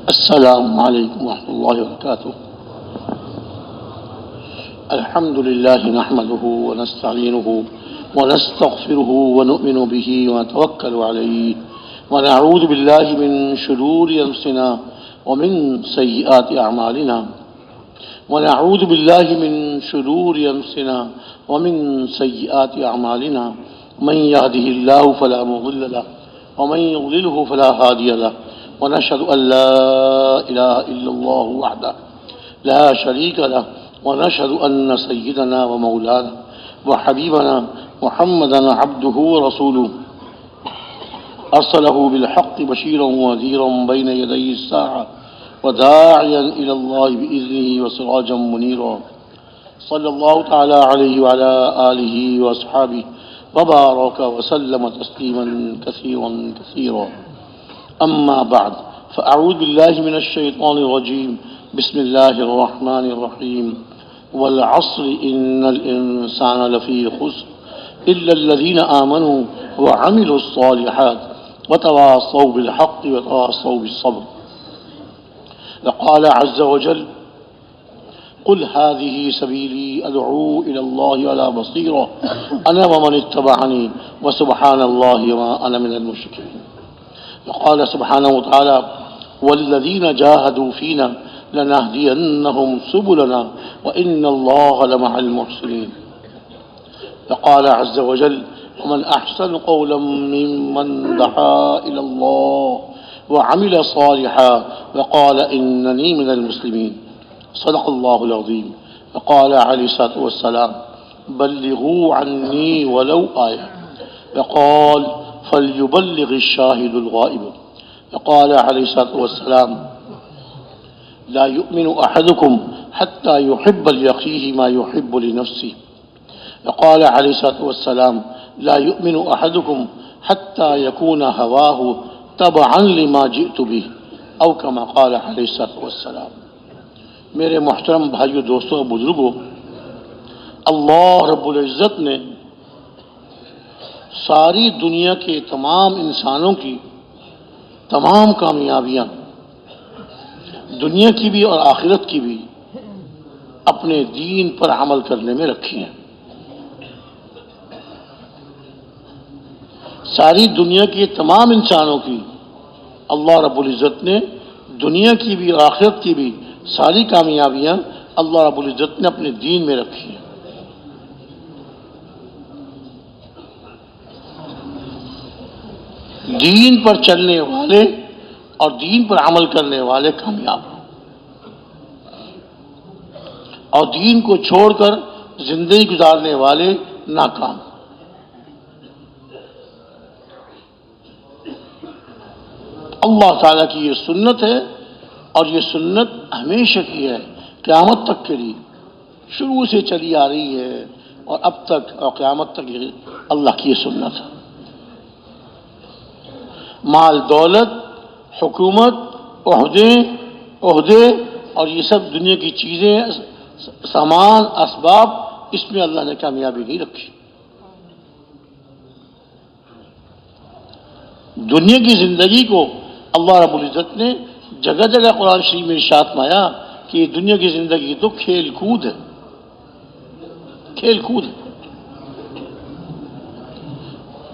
السلام علیکم ورحمۃ اللہ وبرکاتہ۔ الحمد للہ نحمده ونستعینه ونستغفره ونؤمن به ونتوکل علیہ ونعوذ باللہ من شرور انفسنا ومن سیئات اعمالنا ونعوذ باللہ من شرور انفسنا ومن سیئات اعمالنا من يهده الله فلا مضل له ومن يضلله فلا هادي له ونشهد أن لا إله إلا الله وحده لا شريك له ونشهد أن سيدنا ومولانا وحبيبنا محمدا عبده ورسوله أرسله بالحق بشيرا ونذيرا بين يدي الساعة وداعيا إلى الله بإذنه وسراجا منيرا صلى الله تعالى عليه وعلى آله وأصحابه وبارك وسلم تسليما كثيرا كثيرا. أما بعد فأعوذ بالله من الشيطان الرجيم بسم الله الرحمن الرحيم والعصر إن الإنسان لفي خسر إلا الذين آمنوا وعملوا الصالحات وتواصوا بالحق وتواصوا بالصبر. وقال عز وجل قل هذه سبيلي أدعو إلى الله على بصيرة أنا ومن اتبعني وسبحان الله وما أنا من المشركين. وقال سبحانه وتعالى والذين جاهدوا فينا لنهدينهم سبلنا وإن الله لمع المحسنين. وقال عز وجل ومن أحسن قولا ممن دعا إلى الله وعمل صالحا وقال إنني من المسلمين. صدق الله العظيم. وقال عليه الصلاة والسلام بلغوا عني ولو آية. وقال فليبلغ الشاهد الغائب. وقال عليه الصلاة والسلام لا يؤمن أحدكم حتى يحب لأخيه ما يحب لنفسه. وقال عليه الصلاة والسلام لا يؤمن أحدكم حتى يكون هواه تبعا لما جئت به أو كما قال عليه الصلاة والسلام. میرے محترم بھائیو، دوستوں، بزرگوں، اللہ رب العزت نے ساری دنیا کے تمام انسانوں کی تمام کامیابیاں، دنیا کی بھی اور آخرت کی بھی، اپنے دین پر عمل کرنے میں رکھی ہیں. ساری دنیا کے تمام انسانوں کی اللہ رب العزت نے دنیا کی بھی اور آخرت کی بھی ساری کامیابیاں اللہ رب العزت نے اپنے دین میں رکھی ہیں. دین پر چلنے والے اور دین پر عمل کرنے والے کامیاب ہیں، اور دین کو چھوڑ کر زندگی گزارنے والے ناکام. اللہ تعالیٰ کی یہ سنت ہے، اور یہ سنت ہمیشہ کی ہے، قیامت تک کے لیے شروع سے چلی آ رہی ہے، اور اب تک اور قیامت تک یہ اللہ کی یہ سنت ہے. مال دولت، حکومت، عہدے اور یہ سب دنیا کی چیزیں، سامان، اسباب، اس میں اللہ نے کامیابی نہیں رکھی. دنیا کی زندگی کو اللہ رب العزت نے جگہ جگہ قرآن شریف میں ارشاد فرمایا کہ یہ دنیا کی زندگی تو کھیل کود ہے، کھیل کود ہے.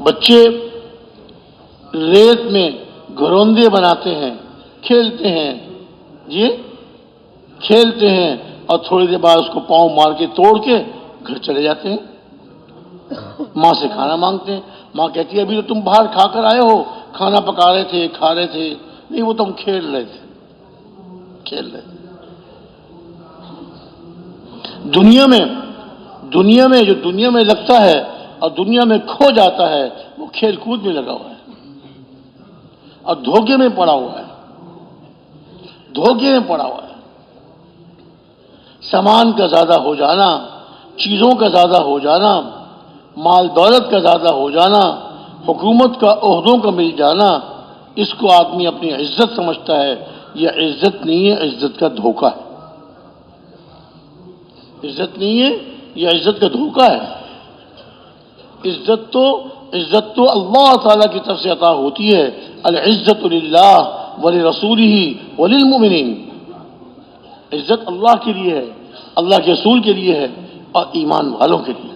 بچے ریت میں گھروندے بناتے ہیں، کھیلتے ہیں، یہ کھیلتے ہیں، اور تھوڑی دیر بعد اس کو پاؤں مار کے توڑ کے گھر چلے جاتے ہیں. ماں سے کھانا مانگتے ہیں، ماں کہتی ہے ابھی تو تم باہر کھا کر آئے ہو، کھانا پکا رہے تھے، کھا رہے تھے. نہیں، وہ تو ہم کھیل رہے تھے. دنیا میں جو دنیا میں لگتا ہے اور دنیا میں کھو جاتا ہے، وہ کھیل کود میں لگا ہوا ہے اور دھوکے میں پڑا ہوا ہے. سامان کا زیادہ ہو جانا، چیزوں کا زیادہ ہو جانا، مال دولت کا زیادہ ہو جانا، حکومت کا، عہدوں کا مل جانا، اس کو آدمی اپنی عزت سمجھتا ہے. یہ عزت نہیں ہے، عزت کا دھوکہ ہے. عزت نہیں ہے، یہ عزت کا دھوکہ ہے. عزت تو اللہ تعالیٰ کی طرف سے عطا ہوتی ہے. العزت للہ ولرسولہ وللمؤمنین، عزت اللہ کے لیے ہے، اللہ کے رسول کے لیے ہے اور ایمان والوں کے لیے۔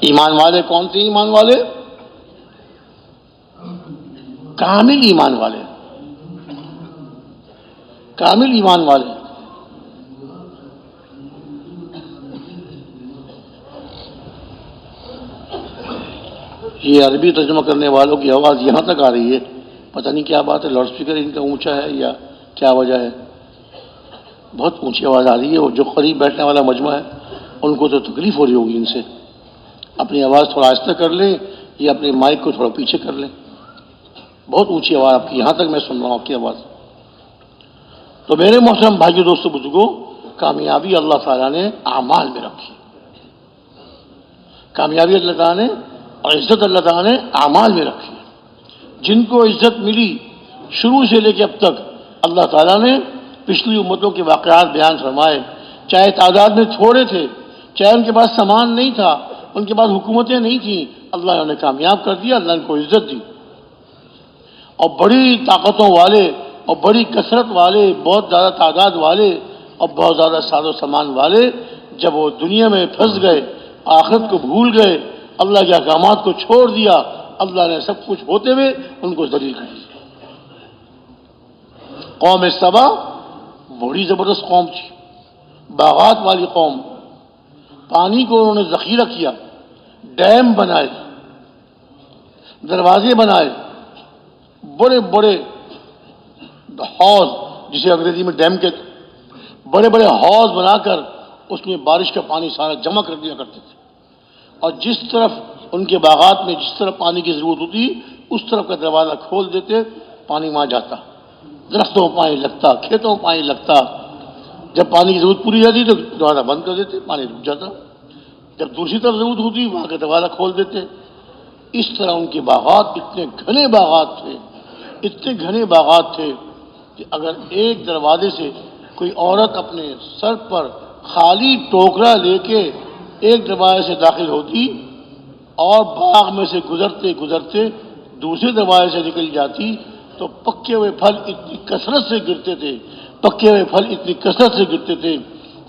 ایمان والے کون سے ایمان والے؟ کامل ایمان والے، کامل ایمان والے۔ یہ عربی ترجمہ کرنے والوں کی آواز یہاں تک آ رہی ہے، پتہ نہیں کیا بات ہے، لاؤڈ اسپیکر ان کا اونچا ہے یا کیا وجہ ہے، بہت اونچی آواز آ رہی ہے۔ اور جو قریب بیٹھنے والا مجمع ہے ان کو تو تکلیف ہو رہی ہوگی ان سے، اپنی آواز تھوڑا آہستہ کر لیں یا اپنے مائک کو تھوڑا پیچھے کر لیں، بہت اونچی آواز آپ کی، یہاں تک میں سن رہا ہوں آپ کی آواز۔ تو میرے محترم بھائیو دوستو بزرگوں، کامیابی اللہ تعالیٰ نے اعمال میں رکھی، کامیابی اللہ تعالیٰ نے اور عزت اللہ تعالیٰ نے اعمال میں رکھی۔ جن کو عزت ملی شروع سے لے کے اب تک، اللہ تعالیٰ نے پچھلی امتوں کے واقعات بیان فرمائے، چاہے تعداد میں تھوڑے تھے، چاہے ان کے پاس سامان نہیں تھا، ان کے پاس حکومتیں نہیں تھیں، اللہ نے انہیں کامیاب کر دیا، اللہ نے ان کو عزت دی۔ اور بڑی طاقتوں والے اور بڑی کثرت والے، بہت زیادہ تعداد والے اور بہت زیادہ ساز و سامان والے، جب وہ دنیا میں پھنس گئے، آخرت کو بھول گئے، اللہ کے احکامات کو چھوڑ دیا، اللہ نے سب کچھ ہوتے ہوئے ان کو ذلیل کر دیا۔ قوم سبا بڑی زبردست قوم تھی، باغات والی قوم، پانی کو انہوں نے ذخیرہ کیا، ڈیم بنائے، دروازے بنائے، بڑے بڑے حوض، جسے انگریزی میں ڈیم کے بڑے بڑے حوض بنا کر اس میں بارش کا پانی سارا جمع کر دیا کرتے تھے، اور جس طرف ان کے باغات میں جس طرف پانی کی ضرورت ہوتی اس طرف کا دروازہ کھول دیتے، پانی وہاں جاتا، درختوں میں پانی لگتا، کھیتوں میں پانی لگتا۔ جب پانی کی ضرورت پوری جاتی تو دروازہ بند کر دیتے، پانی رک جاتا، جب دوسری طرف ضرورت ہوتی وہاں کا دروازہ کھول دیتے۔ اس طرح ان کے باغات اتنے گھنے باغات تھے، اتنے گھنے باغات تھے کہ اگر ایک دروازے سے کوئی عورت اپنے سر پر خالی ٹوکرا لے کے ایک دروازے سے داخل ہوتی اور باغ میں سے گزرتے گزرتے دوسرے دروازے سے نکل جاتی تو پکے ہوئے پھل اتنی کثرت سے گرتے تھے، پکے ہوئے پھل اتنی کثرت سے گرتے تھے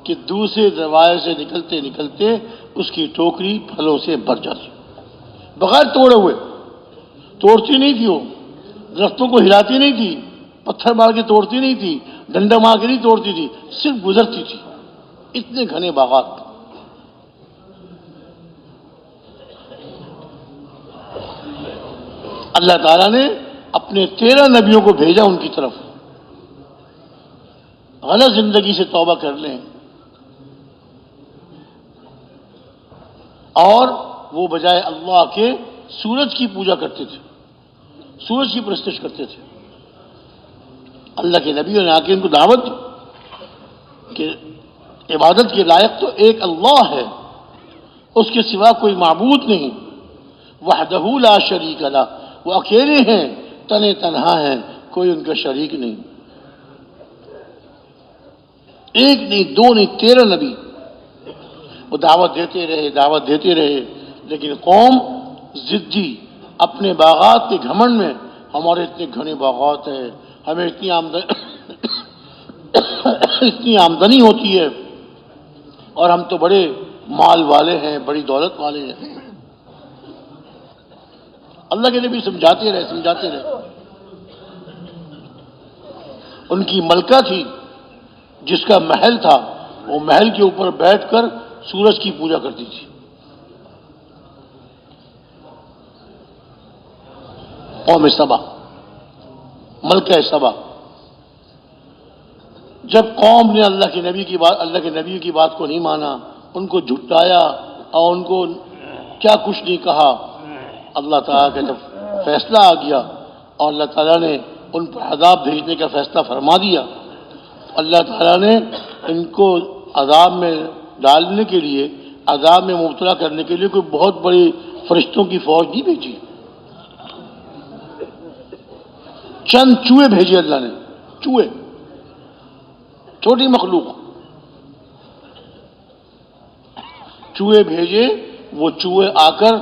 کہ دوسرے دروازے سے نکلتے نکلتے اس کی ٹوکری پھلوں سے بھر جاتی، بغیر توڑے ہوئے۔ توڑتی نہیں تھی وہ، درختوں کو ہلاتی نہیں تھی، پتھر مار کے توڑتی نہیں تھی، ڈنڈا مار کے نہیں توڑتی تھی، صرف گزرتی تھی۔ اتنے گھنے باغات۔ اللہ تعالیٰ نے اپنے 13 نبیوں کو بھیجا ان کی طرف، غلط زندگی سے توبہ کر لیں، اور وہ بجائے اللہ کے سورج کی پوجا کرتے تھے، سورج کی پرستش کرتے تھے۔ اللہ کے نبیوں نے آ کے ان کو دعوت دی کہ عبادت کے لائق تو ایک اللہ ہے، اس کے سوا کوئی معبود نہیں، وحدہ لا شریک لہ، وہ اکیلے ہیں، تنے تنہا ہیں، کوئی ان کا شریک نہیں۔ ایک نہیں، دو نہیں، 13 نبی وہ دعوت دیتے رہے، لیکن قوم ضدی، اپنے باغات کے گھمنڈ میں، ہمارے اتنے گھنے باغات ہیں، ہمیں اتنی آمدنی ہوتی ہے اور ہم تو بڑے مال والے ہیں، بڑی دولت والے ہیں۔ اللہ کے نبی سمجھاتے رہے۔ ان کی ملکہ تھی جس کا محل تھا، وہ محل کے اوپر بیٹھ کر سورج کی پوجا کرتی تھی۔ قوم سبا، ملکہ سبا، جب قوم نے اللہ کے نبی کی بات کو نہیں مانا، ان کو جھٹلایا اور ان کو کیا کچھ نہیں کہا، اللہ تعالیٰ کا جب فیصلہ آ گیا اور اللہ تعالیٰ نے ان پر عذاب بھیجنے کا فیصلہ فرما دیا، اللہ تعالیٰ نے ان کو عذاب میں ڈالنے کے لیے، عذاب میں مبتلا کرنے کے لیے کوئی بہت بڑی فرشتوں کی فوج نہیں بھیجی، چند چوہے بھیجے اللہ نے، چوہے، چھوٹی مخلوق، چوہے بھیجے، وہ چوہے آ کر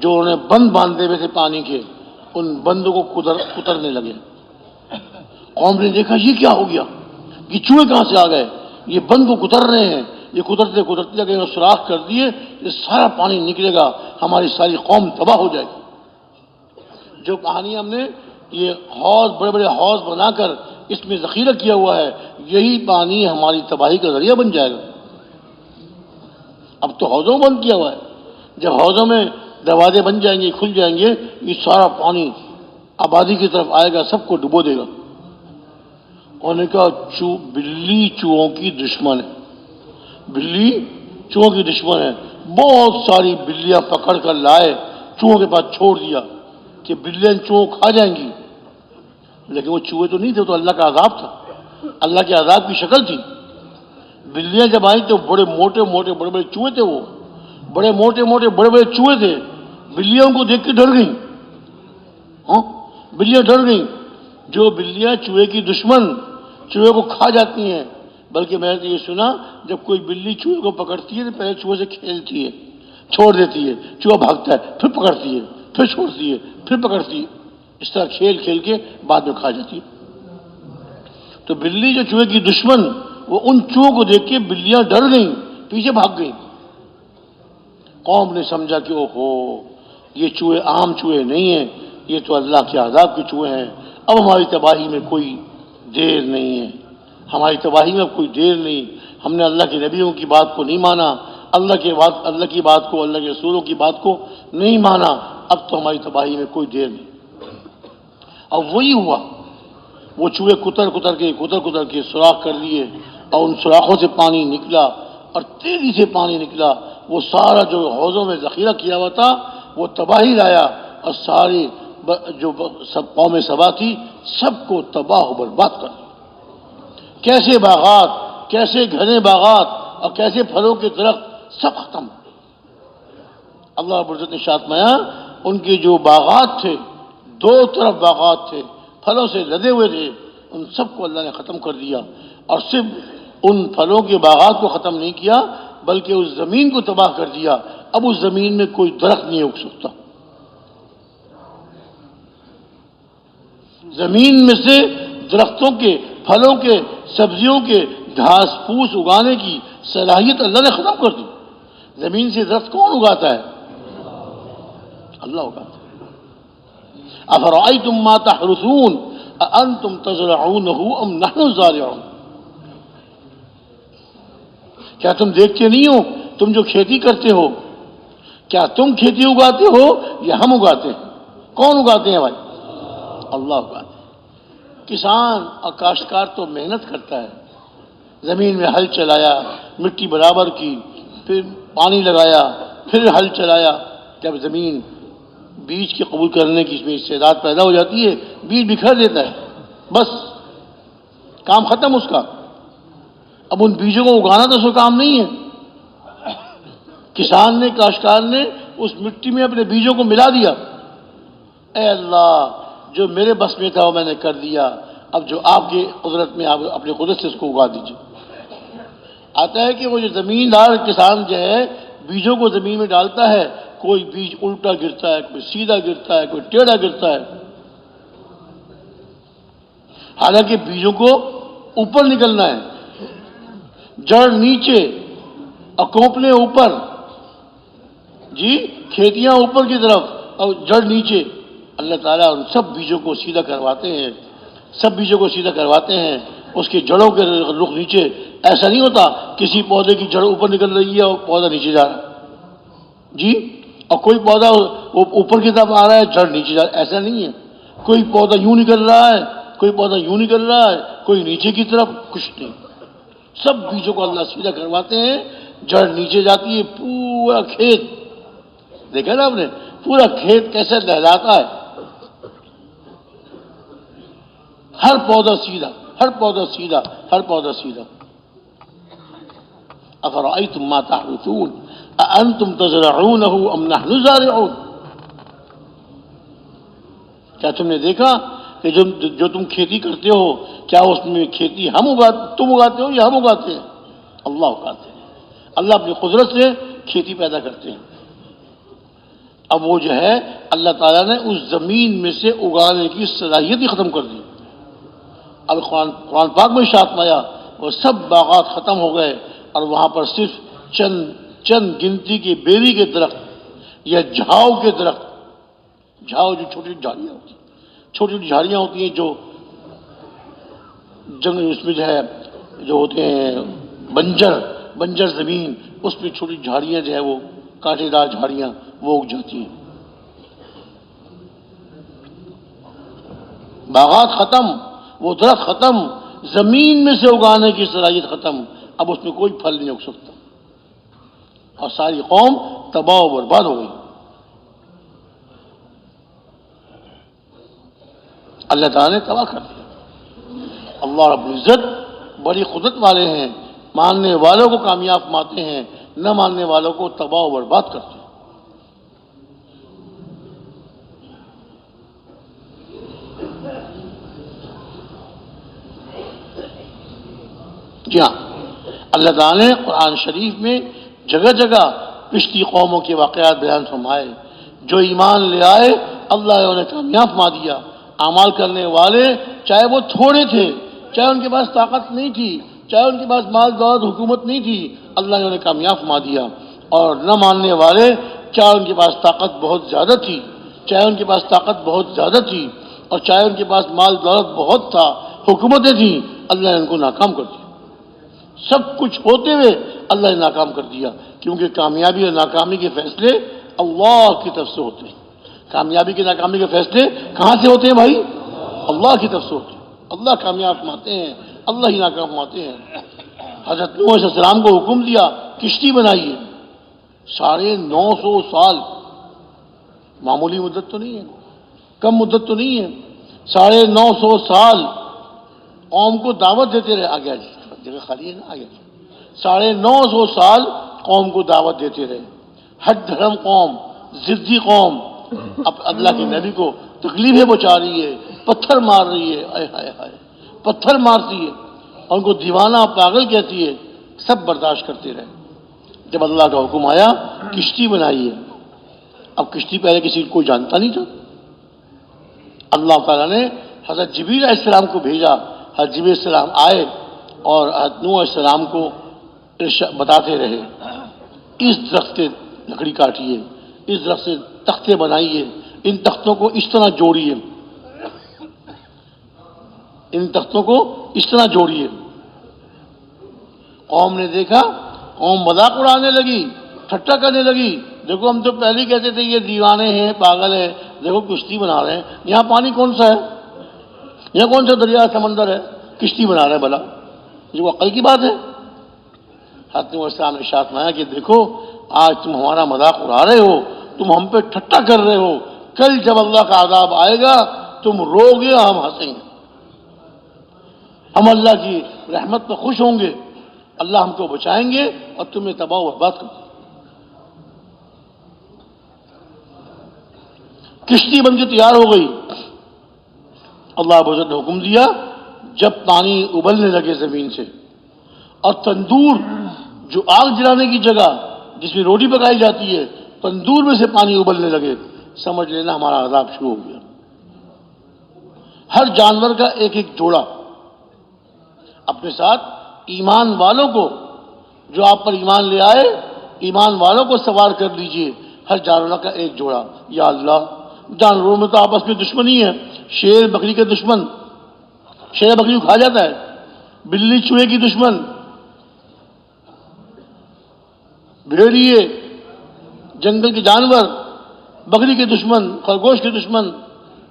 جو انہوں نے بند باندھے ہوئے تھے پانی کے، ان بندوں کو کترنے لگے۔ قوم نے دیکھا یہ کیا ہو گیا، یہ چوہے کہاں سے آ گئے، یہ بند کو کتر رہے ہیں۔ یہ کترتے کترتے لگے، سوراخ کر دیے، یہ سارا پانی نکلے گا، ہماری ساری قوم تباہ ہو جائے گی۔ جو کہانی ہم نے یہ حوض، بڑے بڑے حوض بنا کر اس میں ذخیرہ کیا ہوا ہے، یہی پانی ہماری تباہی کا ذریعہ بن جائے گا۔ اب تو حوضوں بند کیا ہوا ہے، جب حوضوں میں دروازے بن جائیں گے، کھل جائیں گے، یہ سارا پانی آبادی کی طرف آئے گا، سب کو ڈبو دے گا۔ انہوں نے کہا بلی چوہوں کی دشمن ہے، بلی چوہوں کی دشمن ہے۔ بہت ساری بلیاں پکڑ کر لائے، چوہوں کے پاس چھوڑ دیا کہ بلیاں چوہوں کھا جائیں گی، لیکن وہ چوہے تو نہیں تھے، تو اللہ کا عذاب تھا، اللہ کے عذاب کی شکل تھی۔ بلیاں جب آئیں تو بڑے موٹے موٹے بڑے بڑے چوہے تھے، وہ بڑے موٹے موٹے بڑے بڑے چوہے تھے۔ بلیاں کو دیکھ کے ڈر گئیں، ہاں بلیاں ڈر گئیں۔ جو بلیاں چوہے کی دشمن، چوہے کو کھا جاتی ہیں، بلکہ میں نے یہ سنا جب کوئی بلی چوہے کو پکڑتی ہے تو پہلے چوہے سے کھیلتی ہے، چھوڑ دیتی ہے، چوہا بھاگتا ہے، پھر پکڑتی ہے، پھر چھوڑتی ہے، پھر پکڑتی ہے، اس طرح کھیل کھیل کے بعد میں کھا جاتی ہے۔ تو بلی جو چوہے کی دشمن، وہ ان چوہوں کو دیکھ کے بلیاں ڈر گئیں، پیچھے بھاگ گئیں۔ قوم نے سمجھا کہ اوہو یہ چوہے عام چوہے نہیں ہیں، یہ تو اللہ کے عذاب کے چوہے ہیں، اب ہماری تباہی میں کوئی دیر نہیں ہے، ہماری تباہی میں اب کوئی دیر نہیں۔ ہم نے اللہ کے نبیوں کی بات کو نہیں مانا، اللہ کی بات کو، اللہ کے رسولوں کی بات کو نہیں مانا، اب تو ہماری تباہی میں کوئی دیر نہیں۔ اب وہی ہوا، وہ چوہے کتر کتر کے سوراخ کر لیے، اور ان سوراخوں سے پانی نکلا، اور تیزی سے پانی نکلا، وہ سارا جو حوضوں میں ذخیرہ کیا ہوا تھا وہ تباہی لایا، اور ساری جو سب قوم سبا تھی سب کو تباہ و برباد کر دیا۔ کیسے باغات، کیسے گھنے باغات اور کیسے پھلوں کے درخت سب ختم۔ اللہ رب العزت نے ارشاد فرمایا ان کے جو باغات تھے، دو طرف باغات تھے، پھلوں سے لدے ہوئے تھے، ان سب کو اللہ نے ختم کر دیا۔ اور صرف ان پھلوں کے باغات کو ختم نہیں کیا بلکہ اس زمین کو تباہ کر دیا۔ اب اس زمین میں کوئی درخت نہیں اگ سکتا، زمین میں سے درختوں کے، پھلوں کے، سبزیوں کے، گھاس پھوس اگانے کی صلاحیت اللہ نے ختم کر دی۔ زمین سے درخت کون اگاتا ہے؟ اللہ اگاتا ہے۔ افرأیتم ما تحرثون اانتم تزرعونہ ام نحن الزارعون، کیا تم دیکھتے نہیں ہو، تم جو کھیتی کرتے ہو، کیا تم کھیتی اگاتے ہو یا ہم اگاتے ہیں؟ کون اگاتے ہیں بھائی؟ اللہ اگاتے ہیں۔ کسان اور کاشتکار تو محنت کرتا ہے، زمین میں ہل چلایا، مٹی برابر کی، پھر پانی لگایا، پھر ہل چلایا، جب زمین بیج کے قبول کرنے کی اس میں استعداد پیدا ہو جاتی ہے، بیج بکھر دیتا ہے، بس کام ختم اس کا۔ اب ان بیجوں کو اگانا تو اس کا کام نہیں ہے۔ کسان نے، کاشتکار نے اس مٹی میں اپنے بیجوں کو ملا دیا، اے اللہ جو میرے بس میں تھا وہ میں نے کر دیا، اب جو آپ کی قدرت میں، آپ اپنی قدرت سے اس کو اگا دیجیے۔ آتا ہے کہ وہ جو زمیندار کسان جو ہے بیجوں کو زمین میں ڈالتا ہے، کوئی بیج الٹا گرتا ہے، کوئی سیدھا گرتا ہے، کوئی ٹیڑھا گرتا ہے، حالانکہ بیجوں کو اوپر نکلنا ہے، جڑ نیچے اور کونپلیں اوپر، جی کھیتیاں اوپر کی طرف اور جڑ نیچے۔ اللہ تعالیٰ ان سب بیجوں کو سیدھا کرواتے ہیں، سب بیجوں کو سیدھا کرواتے ہیں، اس کے جڑوں کے رخ نیچے۔ ایسا نہیں ہوتا کسی پودے کی جڑ اوپر نکل رہی ہے اور پودا نیچے جا رہا ہے، جی، اور کوئی پودا اوپر کی طرف آ رہا ہے، جڑ نیچے جا رہا ہے، ایسا نہیں ہے۔ کوئی پودا یوں نکل رہا ہے، کوئی پودا یوں نکل رہا ہے، کوئی نیچے کی طرف، کچھ نہیں۔ سب بیجوں کو اللہ سیدھا کرواتے ہیں، جڑ نیچے جاتی ہے، پورا کھیت دیکھا نا آپ نے، پورا کھیت کیسے لہلاتا ہے، ہر پودا سیدھا، ہر پودا سیدھا، ہر پودا سیدھا۔ افرأیتم ما تحرثون اانتم تزرعونہ ام نحن الزارعون، کیا تم نے دیکھا کہ جو تم کھیتی کرتے ہو، کیا اس میں کھیتی تم اگاتے ہو یا ہم اگاتے ہیں؟ اللہ اگاتے ہیں۔ اللہ اپنی قدرت سے کھیتی پیدا کرتے ہیں۔ اب وہ جو ہے اللہ تعالیٰ نے اس زمین میں سے اگانے کی صلاحیت ہی ختم کر دی۔ اب قرآن پاک میں ارشاد فرمایا وہ سب باغات ختم ہو گئے اور وہاں پر صرف چند گنتی کے بیری کے درخت یا جھاؤ کے درخت، جھاؤ جو چھوٹی جھاڑیاں ہوتی ہیں، چھوٹی چھوٹی جھاڑیاں ہوتی ہیں جو جنگل، اس میں جو ہے جو ہوتے ہیں بنجر زمین، اس میں چھوٹی جھاڑیاں جو ہے وہ کانٹے دار جھاڑیاں وہ اگ جاتی ہیں۔ باغات ختم، وہ درخت ختم، زمین میں سے اگانے کی صلاحیت ختم، اب اس میں کوئی پھل نہیں اگ سکتا، اور ساری قوم تباہ و برباد ہو گئی۔ اللہ تعالیٰ نے تباہ کر دیا۔ اللہ رب العزت بڑی قدرت والے ہیں، ماننے والوں کو کامیاب فرماتے ہیں، نہ ماننے والوں کو تباہ و برباد کرتے ہیں۔ جی ہاں، اللہ تعالیٰ نے قرآن شریف میں جگہ جگہ پچھلی قوموں کے واقعات بیان فرمائے، جو ایمان لے آئے اللہ نے انہیں کامیاب فرما دیا۔ اعمال کرنے والے چاہے وہ تھوڑے تھے، چاہے ان کے پاس طاقت نہیں تھی، چاہے ان کے پاس مال دولت حکومت نہیں تھی، اللہ نے انہیں کامیاب فرما دیا۔ اور نہ ماننے والے چاہے ان کے پاس طاقت بہت زیادہ تھی، چاہے ان کے پاس طاقت بہت زیادہ تھی، اور چاہے ان کے پاس مال دولت بہت تھا، حکومتیں تھیں، اللہ نے ان کو ناکام کر دیا۔ سب کچھ ہوتے ہوئے اللہ نے ناکام کر دیا، کیونکہ کامیابی اور ناکامی کے فیصلے اللہ کی طرف سے ہوتے ہیں۔ کامیابی کی ناکامی کے فیصلے کہاں سے ہوتے ہیں بھائی؟ اللہ کی طرف سے ہوتے ہیں۔ اللہ کامیاب فرماتے ہیں، اللہ ہی ناکام فرماتے ہیں۔ حضرت نوح علیہ السلام کو حکم دیا کشتی بنائیے، 950 سال، معمولی مدت تو نہیں ہے، کم مدت تو نہیں ہے، 950 سال قوم کو دعوت دیتے رہے۔ آگے جگہ خالی ہے نا، آگے 950 سال قوم کو دعوت دیتے رہے۔ ہٹ دھرم قوم، ضدی قوم، اب اللہ کے نبی کو تکلیفیں پہنچا رہی ہے، پتھر مار رہی ہے، آئے ہائے ہائے، پتھر مارتی ہے، اور ان کو دیوانہ پاگل کہتی ہے، سب برداشت کرتے رہے۔ جب اللہ کا حکم آیا کشتی بنائیے، اب کشتی پہلے کسی کو جانتا نہیں تھا، اللہ تعالیٰ نے حضرت جبریل علیہ السلام کو بھیجا۔ حضرت جبریل علیہ السلام آئے اور حضرت نوح علیہ السلام کو بتاتے رہے، اس درخت سے لکڑی کاٹیے، اس درخت سے تختے بنائیے، ان تختوں کو اس طرح جوڑیے، ان تختوں کو اس طرح جوڑیے۔ قوم نے دیکھا، قوم مذاق اڑانے لگی، ٹھٹا کرنے لگی، دیکھو ہم تو پہلے ہی کہتے تھے یہ دیوانے ہیں، پاگل ہیں، دیکھو کشتی بنا رہے ہیں، یہاں پانی کون سا ہے، یہاں کون سا دریا سمندر ہے، کشتی بنا رہے ہیں بھلا، یہ وہ عقل کی بات ہے؟ حضرت نوح علیہ السلام نے ارشاد فرمایا کہ دیکھو آج تم ہمارا مذاق اڑا رہے ہو، تم ہم پہ ٹھٹا کر رہے ہو، کل جب اللہ کا عذاب آئے گا تم رو گے، ہم ہنسیں گے، ہم اللہ کی رحمت پہ خوش ہوں گے، اللہ ہم کو بچائیں گے اور تمہیں تباہ و برباد کر دیں گے۔ کشتی بن کے تیار ہو گئی، اللہ بزرگ نے حکم دیا جب پانی ابلنے لگے زمین سے، اور تندور جو آگ جلانے کی جگہ جس میں روٹی پکائی جاتی ہے، تندور میں سے پانی ابلنے لگے، سمجھ لینا ہمارا عذاب شروع ہو گیا۔ ہر جانور کا ایک ایک جوڑا اپنے ساتھ، ایمان والوں کو جو آپ پر ایمان لے آئے، ایمان والوں کو سوار کر لیجئے، ہر جانور کا ایک جوڑا۔ یا اللہ، جانوروں میں تو آپس میں دشمنی ہے، شیر بکری کے دشمن، شیر بکری کو کھا جاتا ہے، بلی چوہے کی دشمن، بھیڑیے جنگل کے جانور بکری کے دشمن، خرگوش کے دشمن۔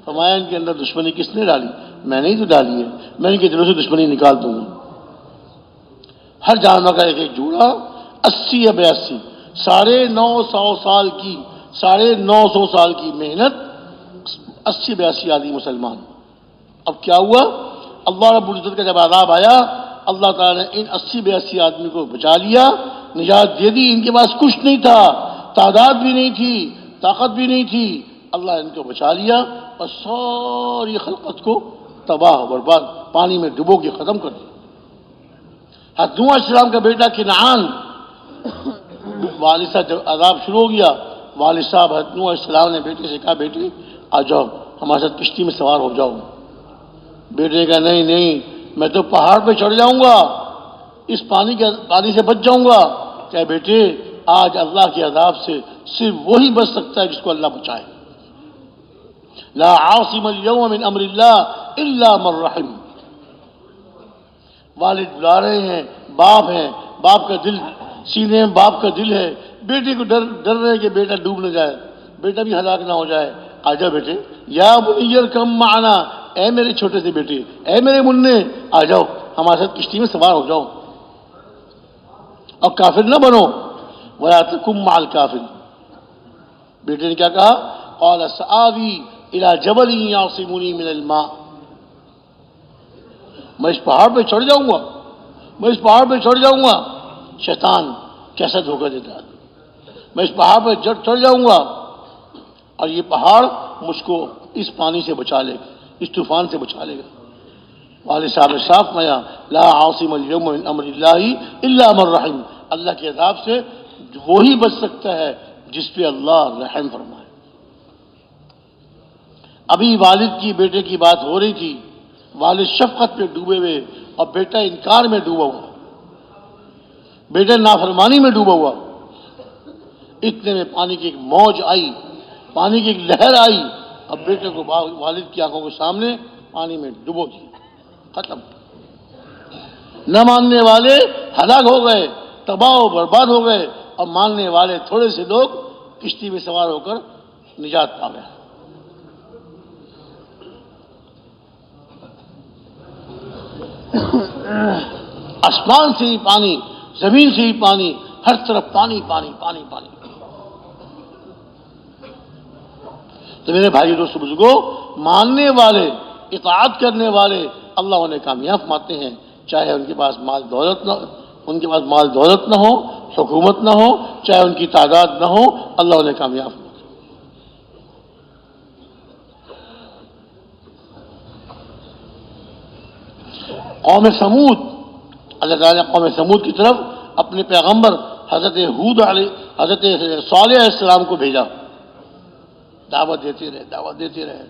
فرمایا ان کے اندر دشمنی کس نے ڈالی؟ میں نے ہی تو ڈالی ہے، میں ان کے دلوں سے دشمنی نکال دوں گا۔ ہر جانور کا ایک ایک جوڑا، 80 یا 82، 950 سال کی، 950 سال کی محنت، 80-82 آدمی مسلمان۔ اب کیا ہوا؟ اللہ رب العزت کا جب عذاب آیا، اللہ تعالیٰ نے ان 80-82 آدمی کو بچا لیا، نجات دے دی۔ ان کے پاس کچھ نہیں تھا، تعداد بھی نہیں تھی، طاقت بھی نہیں تھی، اللہ نے ان کو بچا لیا اور ساری خلقت کو تباہ و برباد پانی میں ڈبو کے ختم کر دیا۔ حضرت نوح علیہ السلام کا بیٹا کنعان، والد صاحب جب عذاب شروع ہو گیا، والد صاحب حضرت نوح علیہ السلام نے بیٹے سے کہا بیٹی آ جاؤ ہمارے ساتھ کشتی میں سوار ہو جاؤ. بیٹے نے کہا نہیں نہیں میں تو پہاڑ پہ چڑھ جاؤں گا, اس پانی سے بچ جاؤں گا. کہ بیٹے آج اللہ کے عذاب سے صرف وہی بچ سکتا ہے جس کو اللہ بچائے. لا عاصم اليوم من امر اللہ الا من رحم. والد بلا رہے ہیں, باپ ہیں, باپ کا دل سینے میں باپ کا دل ہے, بیٹے کو ڈر رہے کہ بیٹا ڈوب نہ جائے, بیٹا بھی ہلاک نہ ہو جائے. آ جاؤ بیٹے, یا بنی ارکب معنا, اے میرے چھوٹے سے بیٹے, اے میرے منع آ جاؤ ہمارے ساتھ کشتی میں سوار ہو جاؤ اور کافر نہ بنو. ولا تکن مع الکافر. بیٹے نے کیا کہا؟ قال سآوی الی جبل یعصمنی من الماء. میں اس پہاڑ پہ چڑھ جاؤں گا, میں اس پہاڑ پہ چڑھ جاؤں گا. شیطان کیسا دھوکہ دیتا ہے. میں اس پہاڑ پہ چڑھ جاؤں گا اور یہ پہاڑ مجھ کو اس پانی سے بچا لے گا, اس طوفان سے بچا لے گا. والد صاحب نے صاف فرمایا لا عاصم اليوم من امر اللہ الا من رحم. اللہ کے عذاب سے وہی بچ سکتا ہے جس پہ اللہ رحم فرمائے. ابھی والد کی بیٹے کی بات ہو رہی تھی, والد شفقت پہ ڈوبے ہوئے اور بیٹا انکار میں ڈوبا ہوا, بیٹا نافرمانی میں ڈوبا ہوا. اتنے میں پانی کی ایک موج آئی, پانی کی ایک لہر آئی, اور بیٹے کو والد کی آنکھوں کے سامنے پانی میں ڈبو دیا, ختم. نہ ماننے والے ہلاک ہو گئے, تباہ و برباد ہو گئے, اور ماننے والے تھوڑے سے لوگ کشتی میں سوار ہو کر نجات پا گئے. آسمان سے ہی پانی, زمین سے ہی پانی, ہر طرف پانی پانی پانی پانی. تو میرے بھائی دوستو بزرگوں, ماننے والے, اطاعت کرنے والے اللہ انہیں کامیاب فرماتے ہیں, چاہے ان کے پاس مال دولت نہ ہو, حکومت نہ ہو, چاہے ان کی تعداد نہ ہو, اللہ انہیں کامیاب فرماتے ہیں. قوم سمود, اللہ تعالیٰ نے قوم سمود کی طرف اپنے پیغمبر حضرت صالح علیہ السلام کو بھیجا. دعوت دیتے رہے.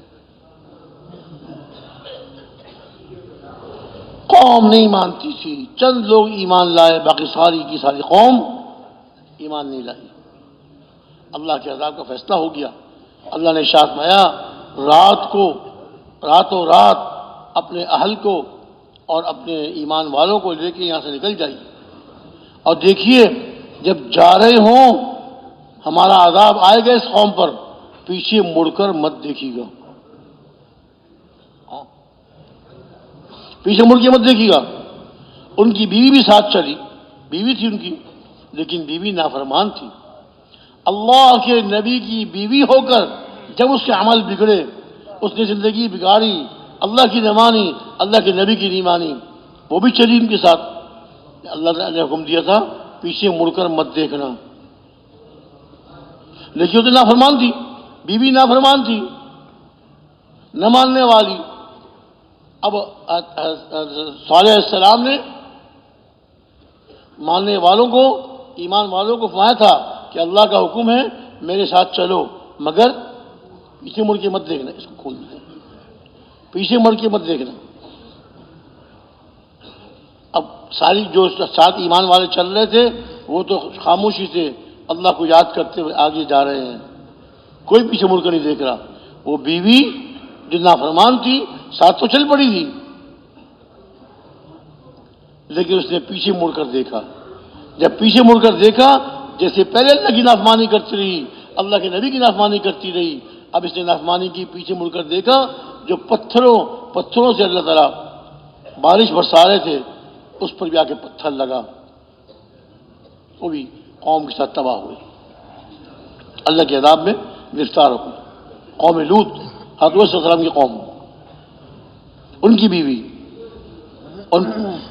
قوم نہیں مانتی تھی, چند لوگ ایمان لائے, باقی ساری کی ساری قوم ایمان نہیں لائی. اللہ کے عذاب کا فیصلہ ہو گیا. اللہ نے ارشاد فرمایا راتوں رات اپنے اہل کو اور اپنے ایمان والوں کو لے کے یہاں سے نکل جائیے, اور دیکھیے جب جا رہے ہوں ہمارا عذاب آئے گا اس قوم پر, پیچھے مڑ کر مت دیکھیے گا, پیچھے مڑ کے مت دیکھیے گا. ان کی بیوی بھی ساتھ چلی, بیوی تھی ان کی, لیکن بیوی نافرمان تھی. اللہ کے نبی کی بیوی ہو کر جب اس کے عمل بگڑے, اس نے زندگی بگاڑی, اللہ کی نہ مانی, اللہ کے نبی کی نہیں مانی, وہ بھی چلی ان کے ساتھ. اللہ نے حکم دیا تھا پیچھے مڑ کر مت دیکھنا, لیکن وہ تو نافرمان تھی, بیوی نافرمان تھی, نہ ماننے والی. اب صالح علیہ السلام نے ماننے والوں کو, ایمان والوں کو فرمایا تھا کہ اللہ کا حکم ہے میرے ساتھ چلو, مگر پیچھے مڑ کے مت دیکھنا. اس کو کھول دیں, پیچھے مڑ کے مت دیکھنا. اب ساری جو ساتھ ایمان والے چل رہے تھے وہ تو خاموشی سے اللہ کو یاد کرتے ہوئے آگے جا رہے ہیں, کوئی پیچھے مڑ کر نہیں دیکھ رہا. وہ بیوی جو نافرمان تھی ساتھ تو چل پڑی تھی, لیکن اس نے پیچھے مڑ کر دیکھا. جب پیچھے مڑ کر دیکھا, جیسے پہلے اللہ کی نافرمانی کرتی رہی, اللہ کے نبی کی نافرمانی کرتی رہی, اب اس نے نافرمانی کی, پیچھے مڑ کر دیکھا جو پتھروں سے اللہ تعالیٰ بارش برسا رہے تھے, اس پر بھی آ کے پتھر لگا, وہ بھی قوم کے ساتھ تباہ ہوئی, اللہ کے عذاب میں گرفتار ہو گئی. قوم لوط, حضرت صلی اللہ علیہ وسلم کی قوم, ان کی بیوی,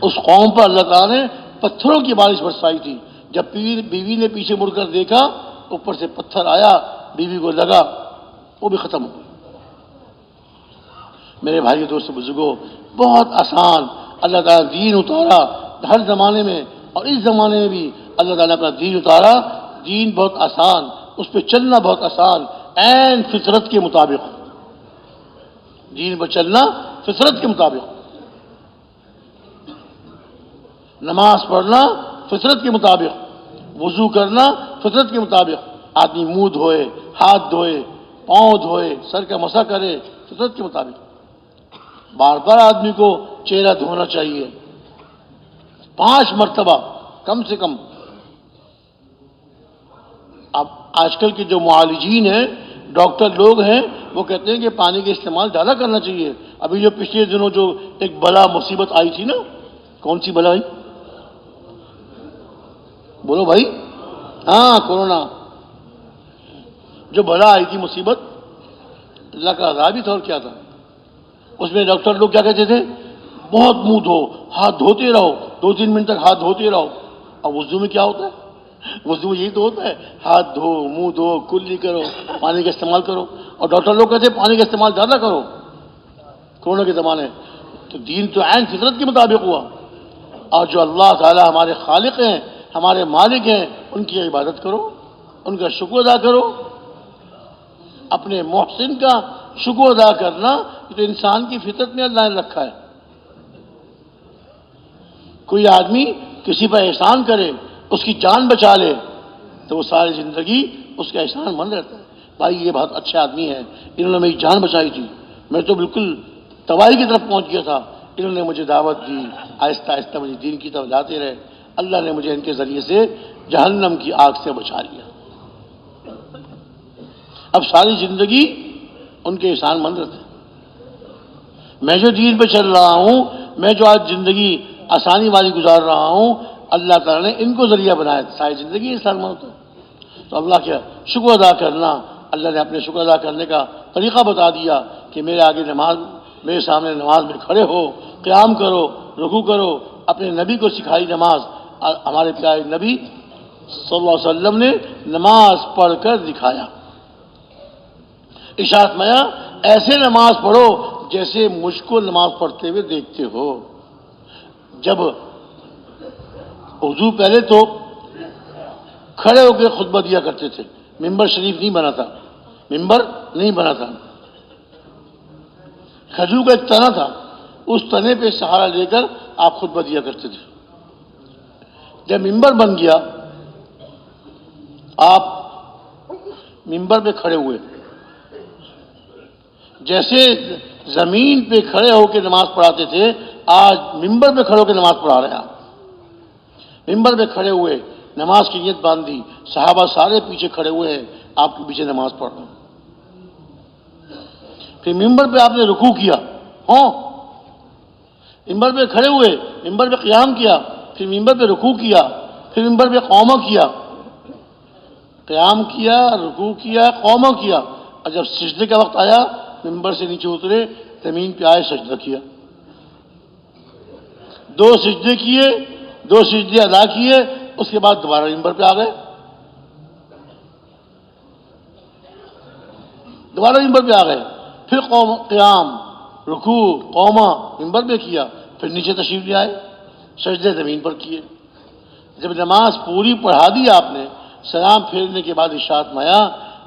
اس قوم پر اللہ تعالیٰ نے پتھروں کی بارش برسائی تھی. جب بیوی نے پیچھے مڑ کر دیکھا, اوپر سے پتھر آیا, بیوی کو لگا, وہ بھی ختم ہو گئی. میرے بھائی دوست بزرگوں, بہت آسان اللہ تعالیٰ دین اتارا ہر زمانے میں, اور اس زمانے میں بھی اللہ تعالیٰ نے اپنا دین اتارا. دین بہت آسان, اس پہ چلنا بہت آسان، عین فطرت کے مطابق، دین پر چلنا فطرت کے مطابق، نماز پڑھنا فطرت کے مطابق، وضو کرنا فطرت کے مطابق، آدمی منہ دھوئے، ہاتھ دھوئے، پاؤں دھوئے، سر کا مسح کرے، فطرت کے مطابق۔ بار بار آدمی کو چہرہ دھونا چاہیے، 5 مرتبہ کم سے کم۔ اب آج کل کے جو معالجین ہیں، ڈاکٹر لوگ ہیں، وہ کہتے ہیں کہ پانی کا استعمال زیادہ کرنا چاہیے۔ ابھی جو پچھلے دنوں جو ایک بلا مصیبت آئی تھی نا، کون سی بلا آئی؟ بولو بھائی۔ ہاں، کورونا، جو بلا آئی تھی مصیبت، اللہ کا عذاب ہی تھا اور کیا تھا۔ اس میں ڈاکٹر لوگ کیا کہتے تھے؟ بہت منہ دھو، ہاتھ دھوتے رہو، 2-3 منٹ تک ہاتھ دھوتے رہو۔ اور وضو میں کیا ہوتا ہے؟ وضو میں یہی تو ہوتا ہے، ہاتھ دھو، منہ دھو، کلی کرو، پانی کا استعمال کرو۔ اور ڈاکٹر لوگ کہتے ہیں پانی کا استعمال زیادہ کرو کورونا کے زمانے۔ تو دین تو عین فطرت کے مطابق ہوا۔ اور جو اللہ تعالی ہمارے خالق ہیں، ہمارے مالک ہیں، ان کی عبادت کرو، ان کا شکر ادا کرو۔ اپنے محسن کا شکر ادا کرنا یہ تو انسان کی فطرت میں اللہ نے رکھا ہے۔ کوئی آدمی کسی پر احسان کرے، اس کی جان بچا لے، تو وہ ساری زندگی اس کا احسان مند رہتا ہے۔ بھائی یہ بہت اچھے آدمی ہیں، انہوں نے میری جان بچائی تھی، میں تو بالکل تباہی کی طرف پہنچ گیا تھا، انہوں نے مجھے دعوت دی، آہستہ آہستہ مجھے دین کی طرف لاتے رہے، اللہ نے مجھے ان کے ذریعے سے جہنم کی آگ سے بچا لیا۔ اب ساری زندگی ان کے احسان مند رہتے ہیں۔ میں جو دین پہ چل رہا ہوں، میں جو آج زندگی آسانی والی گزار رہا ہوں، اللہ تعالیٰ نے ان کو ذریعہ بنایا، ساری زندگی احسان مند ہوتا ہے۔ تو اللہ کا شکر ادا کرنا، اللہ نے اپنے شکر ادا کرنے کا طریقہ بتا دیا کہ میرے آگے نماز، میرے سامنے نماز میں کھڑے ہو، قیام کرو، رکوع کرو۔ اپنے نبی کو سکھائی نماز، ہمارے پیارے نبی صلی اللہ علیہ وسلم نے نماز پڑھ کر دکھایا۔ ارشاد فرمایا ایسے نماز پڑھو جیسے مجھ کو نماز پڑھتے ہوئے دیکھتے ہو۔ جب وضو پہلے تو کھڑے ہو کے خطبہ دیا کرتے تھے، ممبر شریف نہیں بنا تھا، ممبر نہیں بنا تھا، کھجور کا ایک تنا تھا، اس تنے پہ سہارا لے کر آپ خطبہ دیا کرتے تھے۔ جب ممبر بن گیا، آپ ممبر پہ کھڑے ہوئے، جیسے زمین پہ کھڑے ہو کے نماز پڑھاتے تھے، آج ممبر پہ کھڑے ہو کے نماز پڑھا رہے ہیں آپ۔ ممبر پہ کھڑے ہوئے، نماز کی نیت باندھی، صحابہ سارے پیچھے کھڑے ہوئے ہیں، آپ کے پیچھے نماز پڑھ رہے ہیں۔ پھر ممبر پہ آپ نے رکوع کیا، ممبر پہ کھڑے ہوئے، ممبر پہ قیام کیا، پھر ممبر پہ رکوع کیا، پھر ممبر پہ قومہ کیا، قیام کیا، رکوع کیا، قومہ کیا، اور جب سجدے کا وقت آیا ممبر سے نیچے اترے، زمین پہ آئے، سجدہ کیا، 2 سجدے کیے، 2 سجدے ادا کیے، اس کے بعد دوبارہ ممبر پہ آ گئے، دوبارہ ممبر پہ آ گئے، پھر قیام، رکوع، قومہ ممبر پہ کیا، پھر نیچے تشریف لے آئے، سجدے زمین پر کیے۔ جب نماز پوری پڑھا دی آپ نے، سلام پھیرنے کے بعد ارشاد فرمایا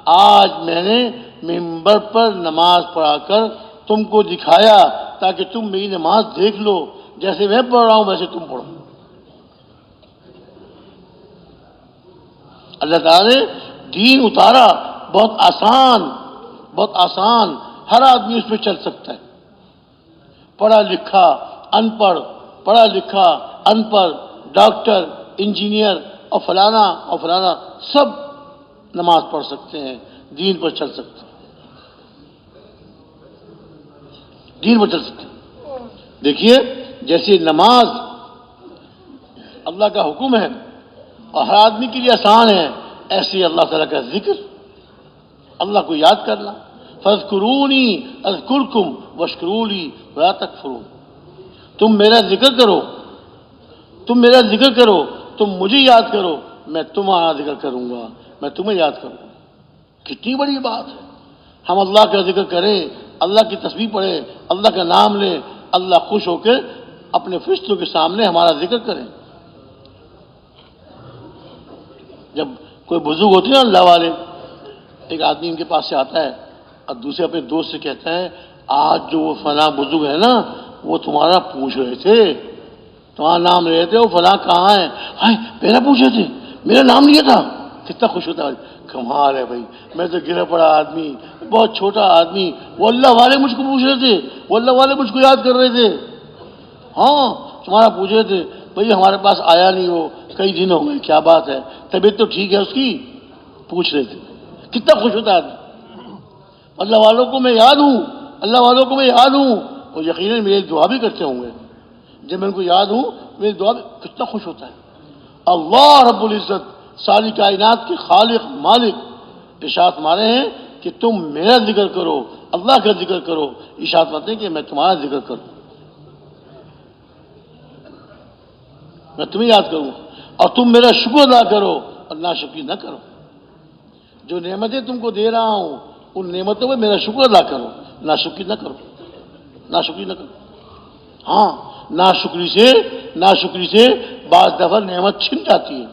آج میں نے ممبر پر نماز پڑھا کر تم کو دکھایا تاکہ تم میری نماز دیکھ لو، جیسے میں پڑھ رہا ہوں ویسے تم پڑھو۔ اللہ تعالیٰ نے دین اتارا، بہت آسان، بہت آسان، ہر آدمی اس پہ چل سکتا ہے، پڑھا لکھا، ان پڑھ، پڑھا لکھا، ان پڑھ، ڈاکٹر، انجینئر اور فلانا اور فلانا، سب نماز پڑھ سکتے ہیں، دین پر چل سکتے ہیں، دین پر چل سکتے ہیں۔ دیکھیے جیسے نماز اللہ کا حکم ہے اور ہر آدمی کے لیے آسان ہے، ایسے اللہ تعالیٰ کا ذکر، اللہ کو یاد کرنا، فاذکرونی اذکرکم واشکروا لی ولا تکفرون، تم میرا ذکر کرو، تم میرا ذکر کرو، تم مجھے یاد کرو، میں تمہارا ذکر کروں گا، میں تمہیں یاد کروں گا۔ کتنی بڑی بات ہے، ہم اللہ کا ذکر کریں، اللہ کی تسبیح پڑھیں، اللہ کا نام لیں، اللہ خوش ہو کے اپنے فرشتوں کے سامنے ہمارا ذکر کریں۔ جب کوئی بزرگ ہوتے ہیں اللہ والے، ایک آدمی ان کے پاس سے آتا ہے اور دوسرے اپنے دوست سے کہتا ہے آج جو وہ فلاں بزرگ ہے نا وہ تمہارا پوچھ رہے تھے، تمہارا نام لے رہے تھے، وہ فلاں کہاں ہے؟ ہائے میرا پوچھے تھے، میرا نام لیا تھا، کتنا خوش ہوتا ہے۔ کمال ہے بھائی، میں تو گرا پڑا آدمی، بہت چھوٹا آدمی، وہ اللہ والے مجھ کو پوچھ رہے تھے، وہ اللہ والے مجھ کو یاد کر رہے تھے، ہاں تمہارا پوچھ رہے تھے، بھائی ہمارے پاس آیا نہیں، وہ کئی دن ہو گئے، کیا بات ہے، طبیعت تو ٹھیک ہے اس کی، پوچھ رہے تھے۔ کتنا خوش ہوتا ہے آدمی، اللہ والوں کو میں یاد ہوں، اللہ والوں کو میں یاد ہوں، اور یقیناً میری دعا بھی کرتے ہوں گے، جب میں ان کو یاد ہوں میری دعا بھی، کتنا خوش ہوتا ہے۔ اللہ رب العزت ساری کائنات کے خالق مالک ارشاد مارے ہیں کہ تم میرا ذکر کرو، اللہ کا ذکر کرو، ارشاد مارتے ہیں کہ میں تمہارا ذکر کروں، میں تمہیں یاد کروں، اور تم میرا شکر ادا کرو اور ناشکری نہ کرو۔ جو نعمتیں تم کو دے رہا ہوں ان نعمتوں میں میرا شکر ادا کرو، ناشکری نہ کرو، ناشکری نہ کرو۔ ہاں ناشکری سے بعض دفعہ نعمت چھن جاتی ہے۔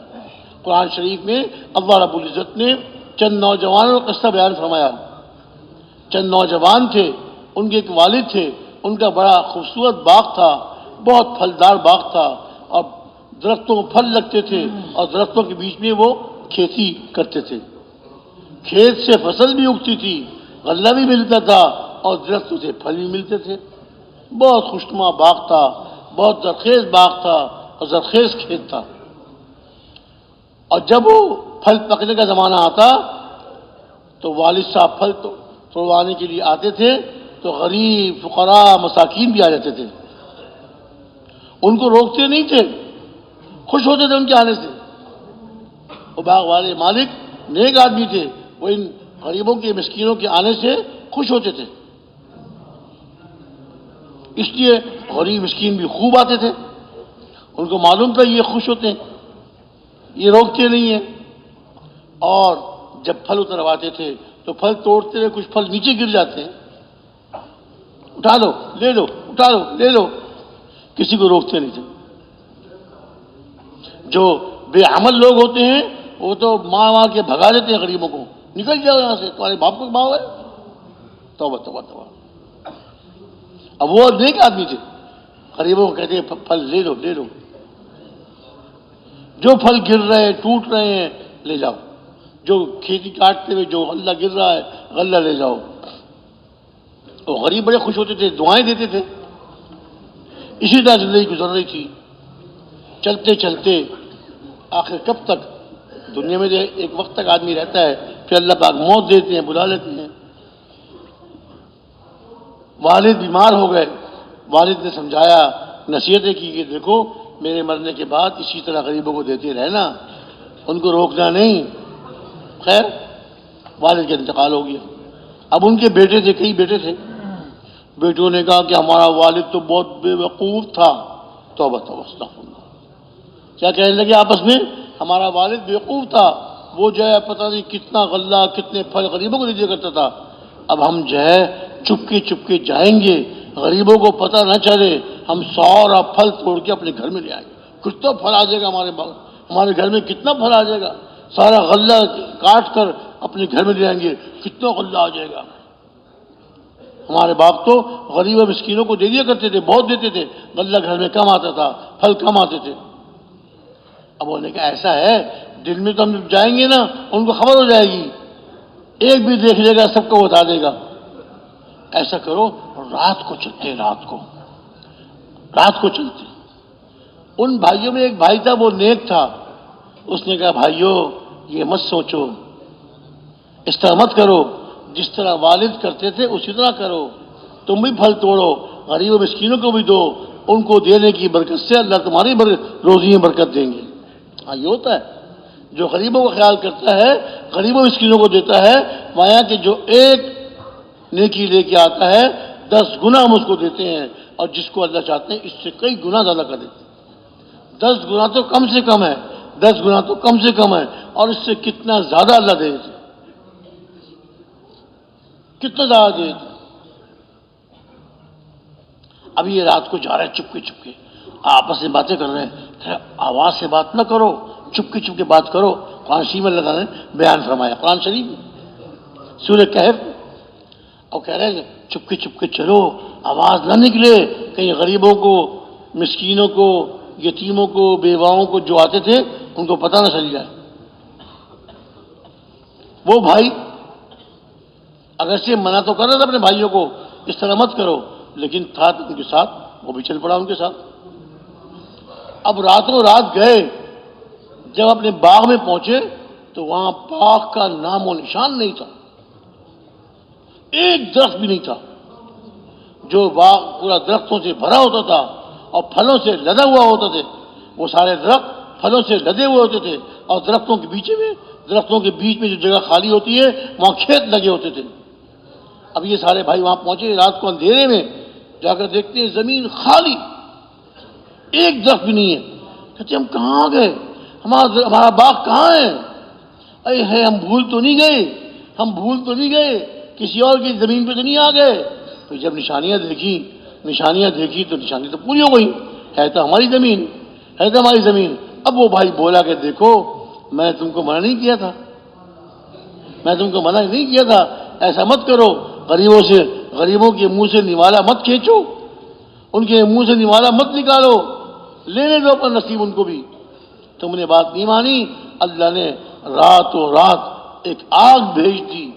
قرآن شریف میں اللہ رب العزت نے چند نوجوانوں کا قصہ بیان فرمایا۔ چند نوجوان تھے، ان کے ایک والد تھے، ان کا بڑا خوبصورت باغ تھا، بہت پھلدار باغ تھا، اور درختوں کو پھل لگتے تھے، اور درختوں کے بیچ میں وہ کھیتی کرتے تھے۔ کھیت سے فصل بھی اگتی تھی، غلہ بھی ملتا تھا، اور درختوں سے پھل بھی ملتے تھے۔ بہت خوشنما باغ تھا، بہت زرخیز باغ تھا، اور زرخیز کھیت تھا۔ اور جب وہ پھل پکنے کا زمانہ آتا تو والد صاحب پھل توڑوانے کے لیے آتے تھے، تو غریب فقراء مساکین بھی آ جاتے تھے، ان کو روکتے نہیں تھے، خوش ہوتے تھے ان کے آنے سے۔ وہ باغ والے مالک نیک آدمی تھے، وہ ان غریبوں کے مسکینوں کے آنے سے خوش ہوتے تھے، اس لیے غریب مسکین بھی خوب آتے تھے، ان کو معلوم تھا یہ خوش ہوتے ہیں، یہ روکتے نہیں ہیں۔ اور جب پھل اترواتے تھے تو پھل توڑتے ہوئے کچھ پھل نیچے گر جاتے ہیں، اٹھا لو لے لو، اٹھا لو لے لو، کسی کو روکتے نہیں تھے۔ جو بے عمل لوگ ہوتے ہیں وہ تو مار کے بھگا دیتے ہیں غریبوں کو، نکل جاؤ یہاں سے، تمہارے باپ کو باؤ ہے، توبہ توبہ توبہ۔ اب وہ نیک آدمی تھے، غریبوں کو کہتے ہیں پھل لے لو لے لو، جو پھل گر رہے ہیں ٹوٹ رہے ہیں لے جاؤ، جو کھیتی کاٹتے ہوئے جو غلہ گر رہا ہے غلہ لے جاؤ۔ وہ غریب بڑے خوش ہوتے تھے، دعائیں دیتے تھے۔ اسی طرح زندگی گزر رہی تھی، چلتے چلتے آخر کب تک دنیا میں ایک وقت تک آدمی رہتا ہے، پھر اللہ پاک موت دیتے ہیں، بلا لیتے ہیں۔ والد بیمار ہو گئے، والد نے سمجھایا، نصیحتیں کی کہ دیکھو میرے مرنے کے بعد اسی طرح غریبوں کو دیتے رہنا، ان کو روکنا نہیں۔ خیر والد کا انتقال ہو گیا۔ اب ان کے بیٹے تھے، کئی بیٹے تھے، بیٹوں نے کہا کہ ہمارا والد تو بہت بے وقوف تھا، توبہ توبہ استغفر اللہ۔ کیا کہنے لگے آپس میں؟ ہمارا والد بے وقوف تھا، وہ جو ہے پتہ نہیں کتنا غلہ کتنے پھل غریبوں کو دے دیا کرتا تھا، اب ہم جو ہے چپکے جائیں گے، غریبوں کو پتہ نہ چلے، ہم سارا پھل توڑ کے اپنے گھر میں لے آئیں گے، کتنا پھل آ جائے گا ہمارے گھر میں، کتنا پھل آ جائے گا، سارا غلہ کاٹ کر اپنے گھر میں لے آئیں گے، کتنا غلہ آ جائے گا۔ ہمارے باپ تو غریب و مسکینوں کو دے دیا کرتے تھے، بہت دیتے تھے، غلہ گھر میں کم آتا تھا، پھل کم آتے تھے۔ اب انہوں نے کہا ایسا ہے، دن میں تو ہم جب جائیں گے نا ان کو خبر ہو جائے گی، ایک بھی دیکھ لے گا سب کو بتا دے گا، ایسا کرو رات کو چلتے، رات کو چلتے۔ ان بھائیوں میں ایک بھائی تھا، وہ نیک تھا، اس نے کہا بھائیو یہ مت سوچو، اس طرح مت کرو، جس طرح والد کرتے تھے اسی طرح کرو، تم بھی پھل توڑو، غریب و مسکینوں کو بھی دو، ان کو دینے کی برکت سے اللہ تمہاری روزی میں برکت دیں گے۔ ہاں یہ ہوتا ہے، جو غریبوں کا خیال کرتا ہے، غریب و مسکینوں کو دیتا ہے، مایا کہ جو ایک نیکی لے کے آتا ہے 10 گنا ہم اس کو دیتے ہیں، اور جس کو اللہ چاہتے ہیں اس سے کئی گنا زیادہ کر دیتے ہیں۔ 10 گنا تو کم سے کم ہے، 10 گنا تو کم سے کم ہے، اور اس سے کتنا زیادہ اللہ دے دیتے، کتنا زیادہ دے دیتے۔ ابھی یہ رات کو جا رہے ہیں چپکے آپس میں باتیں کر رہے ہیں، آواز سے بات نہ کرو، چپکے بات کرو، قرآن شریف میں اللہ تعالیٰ نے بیان فرمایا، قرآن شریف میں سورہ کہف، اور کہہ رہے ہیں چپ کے چلو، آواز نہ نکلے، کہیں غریبوں کو، مسکینوں کو، یتیموں کو، بیواؤں کو جو آتے تھے ان کو پتہ نہ چل جائے۔ وہ بھائی اگرچہ منع تو کر رہا تھا اپنے بھائیوں کو اس طرح مت کرو، لیکن تھا ان کے ساتھ، وہ بھی چل پڑا ان کے ساتھ۔ اب راتوں رات گئے، جب اپنے باغ میں پہنچے تو وہاں باغ کا نام و نشان نہیں تھا، ایک درخت بھی نہیں تھا۔ جو باغ پورا درختوں سے بھرا ہوتا تھا اور پھلوں سے لدا ہوا ہوتا تھے، وہ سارے درخت پھلوں سے لدے ہوئے ہوتے تھے، اور درختوں کے بیچ میں جو جگہ خالی ہوتی ہے وہاں کھیت لگے ہوتے تھے۔ اب یہ سارے بھائی وہاں پہنچے رات کو اندھیرے میں، جا کر دیکھتے ہیں زمین خالی، ایک درخت بھی نہیں ہے۔ کہتے ہم کہاں گئے، ہمارا باغ کہاں ہے؟ اے ہے، ہم بھول تو نہیں گئے، کسی اور کی زمین پہ تو نہیں آ گئے؟ تو جب نشانیاں دیکھی تو نشانیاں تو پوری ہو گئی، ہے تو ہماری زمین۔ اب وہ بھائی بولا کہ دیکھو میں نے تم کو منع نہیں کیا تھا، ایسا مت کرو، غریبوں کے منہ سے نوالا مت کھینچو، ان کے منہ سے نوالا مت نکالو، لینے دو اپنا نصیب ان کو بھی۔ تم نے بات نہیں مانی، اللہ نے راتوں رات ایک آگ بھیجی،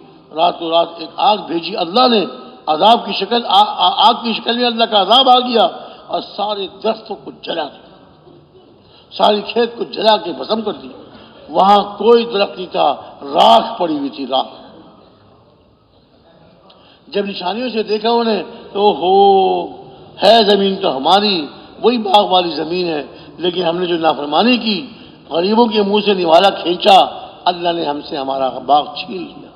اللہ نے عذاب کی شکل، آگ کی شکل میں اللہ کا عذاب آ گیا اور سارے درختوں کو جلا دیا، ساری کھیت کو جلا کے بھسم کر دیا، وہاں کوئی درخت نہیں تھا، راکھ پڑی ہوئی تھی، راکھ۔ جب نشانیوں سے دیکھا انہیں تو ہے زمین تو ہماری، وہی باغ والی زمین ہے، لیکن ہم نے جو نافرمانی کی، غریبوں کے منہ سے نوالا کھینچا، اللہ نے ہم سے ہمارا باغ چھین لیا۔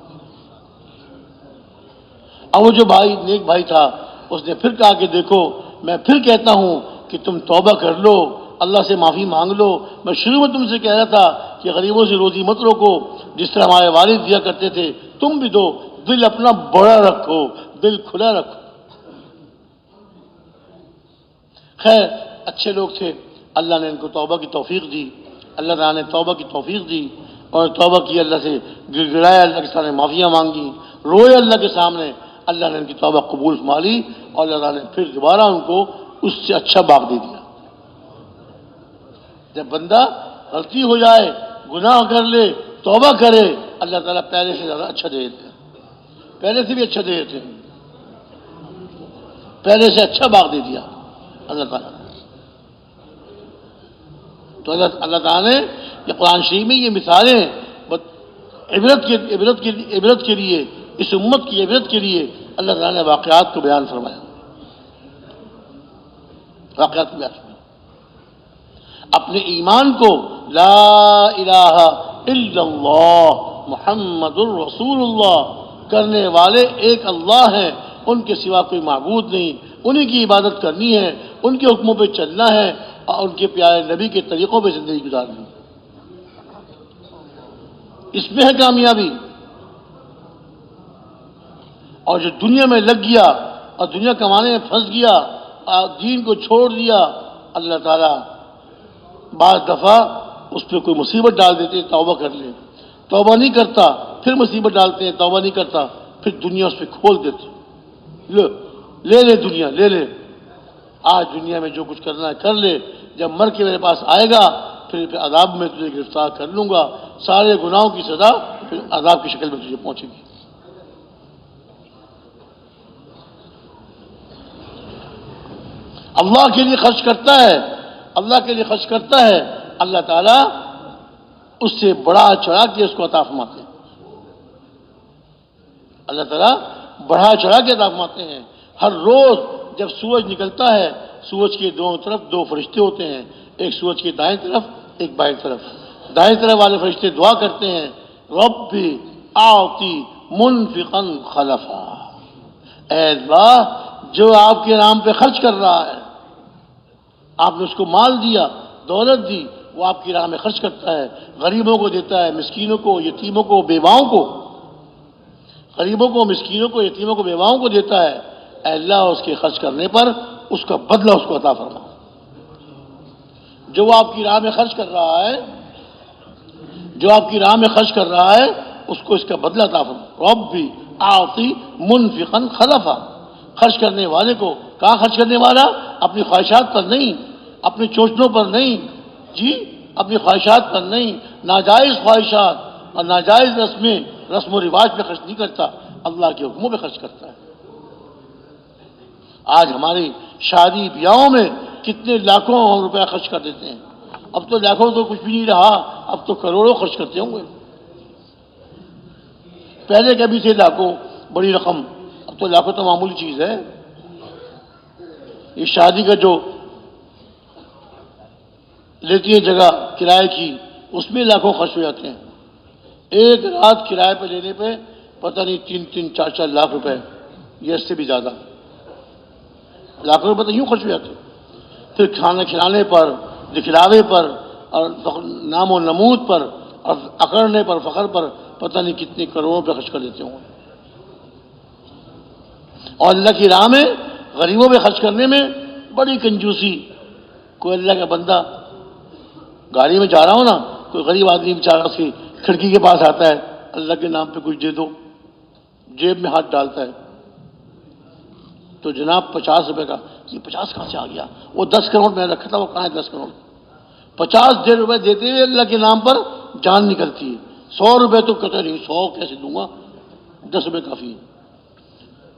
اب وہ جو نیک بھائی تھا، اس نے پھر کہا کہ دیکھو میں پھر کہتا ہوں کہ تم توبہ کر لو، اللہ سے معافی مانگ لو۔ میں شروع میں تم سے کہہ رہا تھا کہ غریبوں سے روزی مت روکو، جس طرح ہمارے والد دیا کرتے تھے تم بھی دو، دل اپنا بڑا رکھو، دل کھلا رکھو۔ خیر اچھے لوگ تھے، اللہ نے ان کو توبہ کی توفیق دی، اللہ تعالیٰ نے توبہ کی توفیق دی، اور توبہ کی، اللہ سے گر گڑایا، اللہ کے سامنے معافیاں مانگی، روئے اللہ کے سامنے، اللہ نے ان کی توبہ قبول فرما لی، اور اللہ تعالیٰ نے پھر دوبارہ ان کو اس سے اچھا باغ دے دیا۔ جب بندہ غلطی ہو جائے، گناہ کر لے، توبہ کرے، اللہ تعالیٰ پہلے سے زیادہ اچھا دے دیتے ہیں، پہلے سے بھی اچھا دے دیتے ہیں، پہلے سے اچھا باغ دے دیا اللہ تعالیٰ نے۔ تو اللہ تعالیٰ نے یہ قرآن شریف میں یہ مثالیں عبرت کے لیے، اس امت کی عبرت کے لیے اللہ تعالیٰ نے واقعات کو بیان فرمایا، اپنے ایمان کو لا الہ الا اللہ محمد الرسول اللہ کرنے والے ایک اللہ ہیں، ان کے سوا کوئی معبود نہیں، انہی کی عبادت کرنی ہے، ان کے حکموں پہ چلنا ہے، اور ان کے پیارے نبی کے طریقوں پہ زندگی گزارنی ہے، اس میں ہے کامیابی۔ اور جو دنیا میں لگ گیا اور دنیا کمانے میں پھنس گیا اور دین کو چھوڑ دیا، اللہ تعالیٰ بعض دفعہ اس پہ کوئی مصیبت ڈال دیتے، توبہ کر لے، توبہ نہیں کرتا، پھر مصیبت ڈالتے ہیں، توبہ نہیں کرتا، پھر دنیا اس پہ کھول دیتے، لے دنیا لے لے، آج دنیا میں جو کچھ کرنا ہے کر لے، جب مر کے میرے پاس آئے گا پھر عذاب میں تجھے گرفتار کر لوں گا، سارے گناہوں کی سزا پھر عذاب کی شکل میں تجھے پہنچے گی۔ اللہ کے لیے خرچ کرتا ہے، اللہ تعالیٰ اس سے بڑا چڑھا کے اس کو عطا فرماتے ہیں، اللہ تعالیٰ بڑھا چڑھا کے عطا فرماتے ہیں۔ ہر روز جب سورج نکلتا ہے، سورج کے دونوں طرف دو فرشتے ہوتے ہیں، ایک سورج کے دائیں طرف، ایک بائیں طرف۔ دائیں طرف والے فرشتے دعا کرتے ہیں، رب اعطی منفقا خلفا، اے اللہ جو آپ کے نام پہ خرچ کر رہا ہے، آپ نے اس کو مال دیا، دولت دی، وہ آپ کی راہ میں خرچ کرتا ہے، غریبوں کو دیتا ہے، مسکینوں کو، یتیموں کو، بیواؤں کو، غریبوں کو، مسکینوں کو، یتیموں کو، بیواؤں کو دیتا ہے، اے اللہ اس کے خرچ کرنے پر اس کا بدلہ اس کو عطا فرما۔ جو وہ آپ کی راہ میں خرچ کر رہا ہے، اس کو اس کا بدلہ عطا فرما۔ ربی اعطی منفقا خلفا، خرچ کرنے والے کو کہاں خرچ کرنے والا؟ اپنی خواہشات پر نہیں، اپنے چوچلوں پر نہیں، جی اپنی خواہشات پر نہیں، ناجائز خواہشات اور ناجائز رسم و رواج پہ خرچ نہیں کرتا، اللہ کے حکموں پہ خرچ کرتا ہے۔ آج ہماری شادی بیاہوں میں کتنے لاکھوں روپیہ خرچ کر دیتے ہیں، اب تو لاکھوں تو کچھ بھی نہیں رہا، اب تو کروڑوں خرچ کرتے ہوں گے۔ پہلے کبھی تھے لاکھوں بڑی رقم، اب تو لاکھوں تو معمولی چیز ہے۔ یہ شادی کا جو لیتی ہے جگہ کرائے کی، اس میں لاکھوں خرچ ہو جاتے ہیں۔ ایک رات کرائے پہ لینے پہ پتہ نہیں 3-3 4-4 لاکھ روپے، یہ اس سے بھی زیادہ لاکھوں روپے تو یوں خرچ ہو جاتے ہیں۔ پھر کھانا کھلانے پر، دکھلاوے پر، اور نام و نمود پر، اور اکڑنے پر، فخر پر پتہ نہیں کتنے کروڑوں پہ خرچ کر دیتے ہوں۔ اور اللہ کی راہ میں غریبوں پہ خرچ کرنے میں بڑی کنجوسی۔ کوئی اللہ کا بندہ گاڑی میں جا رہا ہو نا، کوئی غریب آدمی بیچارہ اس کی کھڑکی کے پاس آتا ہے، اللہ کے نام پہ کچھ دے دو، جیب میں ہاتھ ڈالتا ہے تو جناب 50 روپے کا، یہ 50 کہاں سے آ گیا؟ وہ 10 کروڑ میں رکھا تھا، وہ کہاں ہے 10 کروڑ؟ 50 روپے دیتے ہوئے اللہ کے نام پر جان نکلتی ہے۔ 100 روپے تو کہتے نہیں، 100 کیسے دوں گا، 10 روپے کافی ہے۔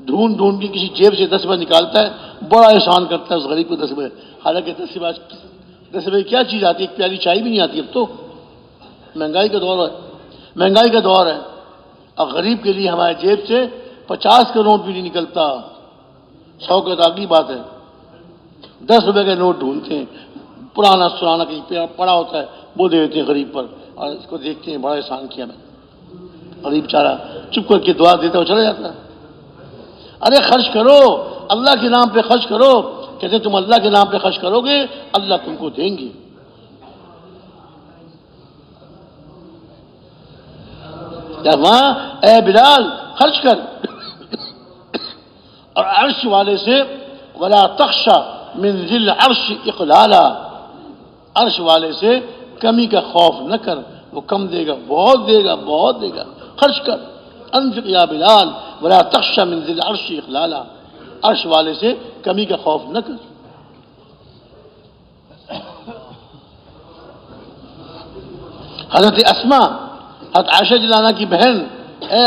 ڈھونڈ ڈھونڈ کے کسی جیب سے 10 روپے نکالتا ہے، بڑا احسان کرتا ہے اس غریب کو 10 روپے، حالانکہ 10 روپے کیا چیز آتی ہے؟ ایک پیاری چائے بھی نہیں آتی اب تو۔ مہنگائی کا دور ہے، مہنگائی کا دور ہے، اور غریب کے لیے ہمارے جیب سے 50 کا نوٹ بھی نہیں نکلتا، 100 کا تو اگلی بات ہے۔ 10 روپے کا نوٹ ڈھونڈتے ہیں، پرانا سرانا کہیں پڑا ہوتا ہے، وہ دے دیتے ہیں غریب پر، اور اس کو دیکھتے ہیں بڑا احسان کیا میں۔ غریب چارہ چپ کر کے دعا دیتا ہو چلا جاتا ہے۔ ارے خرچ کرو، اللہ کے نام پہ خرچ کرو، کہتے تم اللہ کے نام پہ خرچ کرو گے اللہ تم کو دیں گے۔ وہاں اے بلال خرچ کر، اور عرش والے سے ولا تخشى من ذی العرش اقلالا، عرش والے سے کمی کا خوف نہ کر، وہ کم دے گا، بہت دے گا، بہت دے گا، خرچ کر۔ انفق یا بلال ولا تخشى من ذی العرش اقلالا، عرش والے سے کمی کا خوف نہ کر۔ حضرت اسماء، حضرت عائشہ جلانہ کی بہن، اے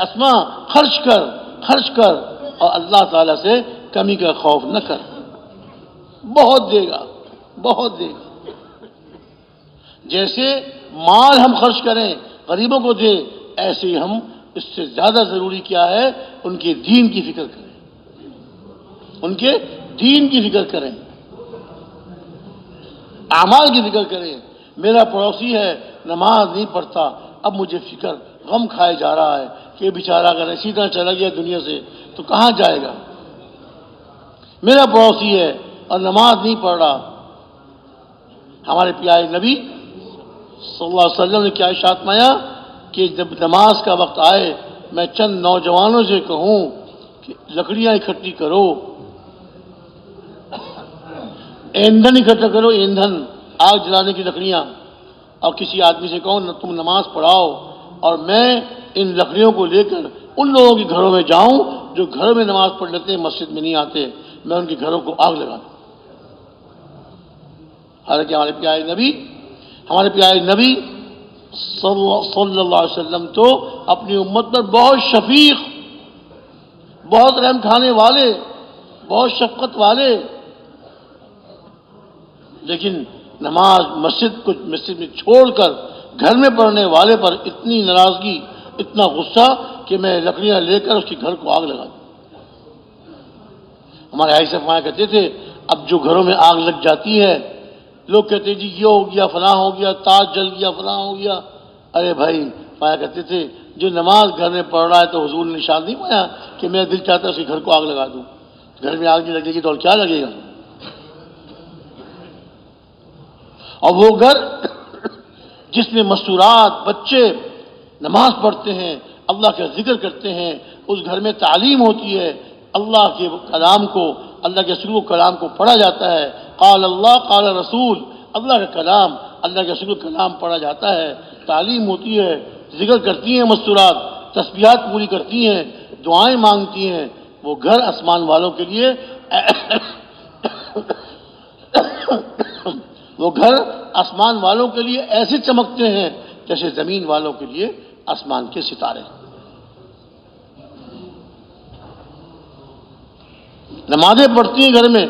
اسماء خرچ کر، خرچ کر، اور اللہ تعالیٰ سے کمی کا خوف نہ کر، بہت دے گا، بہت دے گا۔ جیسے مال ہم خرچ کریں غریبوں کو دیں، ایسے ہی ہم اس سے زیادہ ضروری کیا ہے ان کے دین کی فکر کریں، ان کے دین کی فکر کریں، اعمال کی فکر کریں۔ میرا پڑوسی ہے نماز نہیں پڑھتا، اب مجھے فکر غم کھائے جا رہا ہے کہ بیچارہ اگر اسی طرح چلا گیا دنیا سے تو کہاں جائے گا۔ میرا پڑوسی ہے اور نماز نہیں پڑھ رہا۔ ہمارے پیارے نبی صلی اللہ علیہ وسلم نے کیا ارشاد فرمایا کہ جب نماز کا وقت آئے میں چند نوجوانوں سے کہوں کہ لکڑیاں اکٹھی کرو، ایندھن اکٹھا کرو، ایندھن آگ جلانے کی لکڑیاں، اور کسی آدمی سے کہو تم نماز پڑھاؤ، اور میں ان لکڑیوں کو لے کر ان لوگوں کے گھروں میں جاؤں جو گھر میں نماز پڑھ لیتے ہیں مسجد میں نہیں آتے، میں ان کے گھروں کو آگ لگا دوں۔ حالانکہ ہمارے پیارے نبی صلی اللہ علیہ وسلم تو اپنی امت پر بہت شفیق، بہت رحم کھانے والے، بہت شفقت والے، لیکن نماز مسجد میں چھوڑ کر گھر میں پڑھنے والے پر اتنی ناراضگی، اتنا غصہ کہ میں لکڑیاں لے کر اس کے گھر کو آگ لگا دوں۔ ہمارے عائشہ فرمایا کرتے تھے اب جو گھروں میں آگ لگ جاتی ہے لوگ کہتے ہیں جی یہ ہو گیا، فلاں ہو گیا، تاج جل گیا، فلاں ہو گیا۔ ارے بھائی فرمایا کرتے تھے جو نماز گھر میں پڑھ رہا ہے تو حضور نے نشان نہیں پایا کہ میرا دل چاہتا ہے اس کے گھر کو آگ لگا دوں۔ گھر میں آگ نہیں لگے گی تو اور کیا لگے گا؟ اور وہ گھر جس میں مستورات بچے نماز پڑھتے ہیں، اللہ کا ذکر کرتے ہیں، اس گھر میں تعلیم ہوتی ہے، اللہ کے کلام کو، اللہ کے رسول کلام کو پڑھا جاتا ہے، قال اللہ قال رسول، اللہ کا کلام، اللہ کے رسول کلام پڑھا جاتا ہے، تعلیم ہوتی ہے، ذکر کرتی ہیں مستورات، تسبیحات پوری کرتی ہیں، دعائیں مانگتی ہیں، وہ گھر آسمان والوں کے لیے وہ گھر آسمان والوں کے لیے ایسے چمکتے ہیں جیسے زمین والوں کے لیے آسمان کے ستارے۔ نمازیں پڑھتی ہیں گھر میں،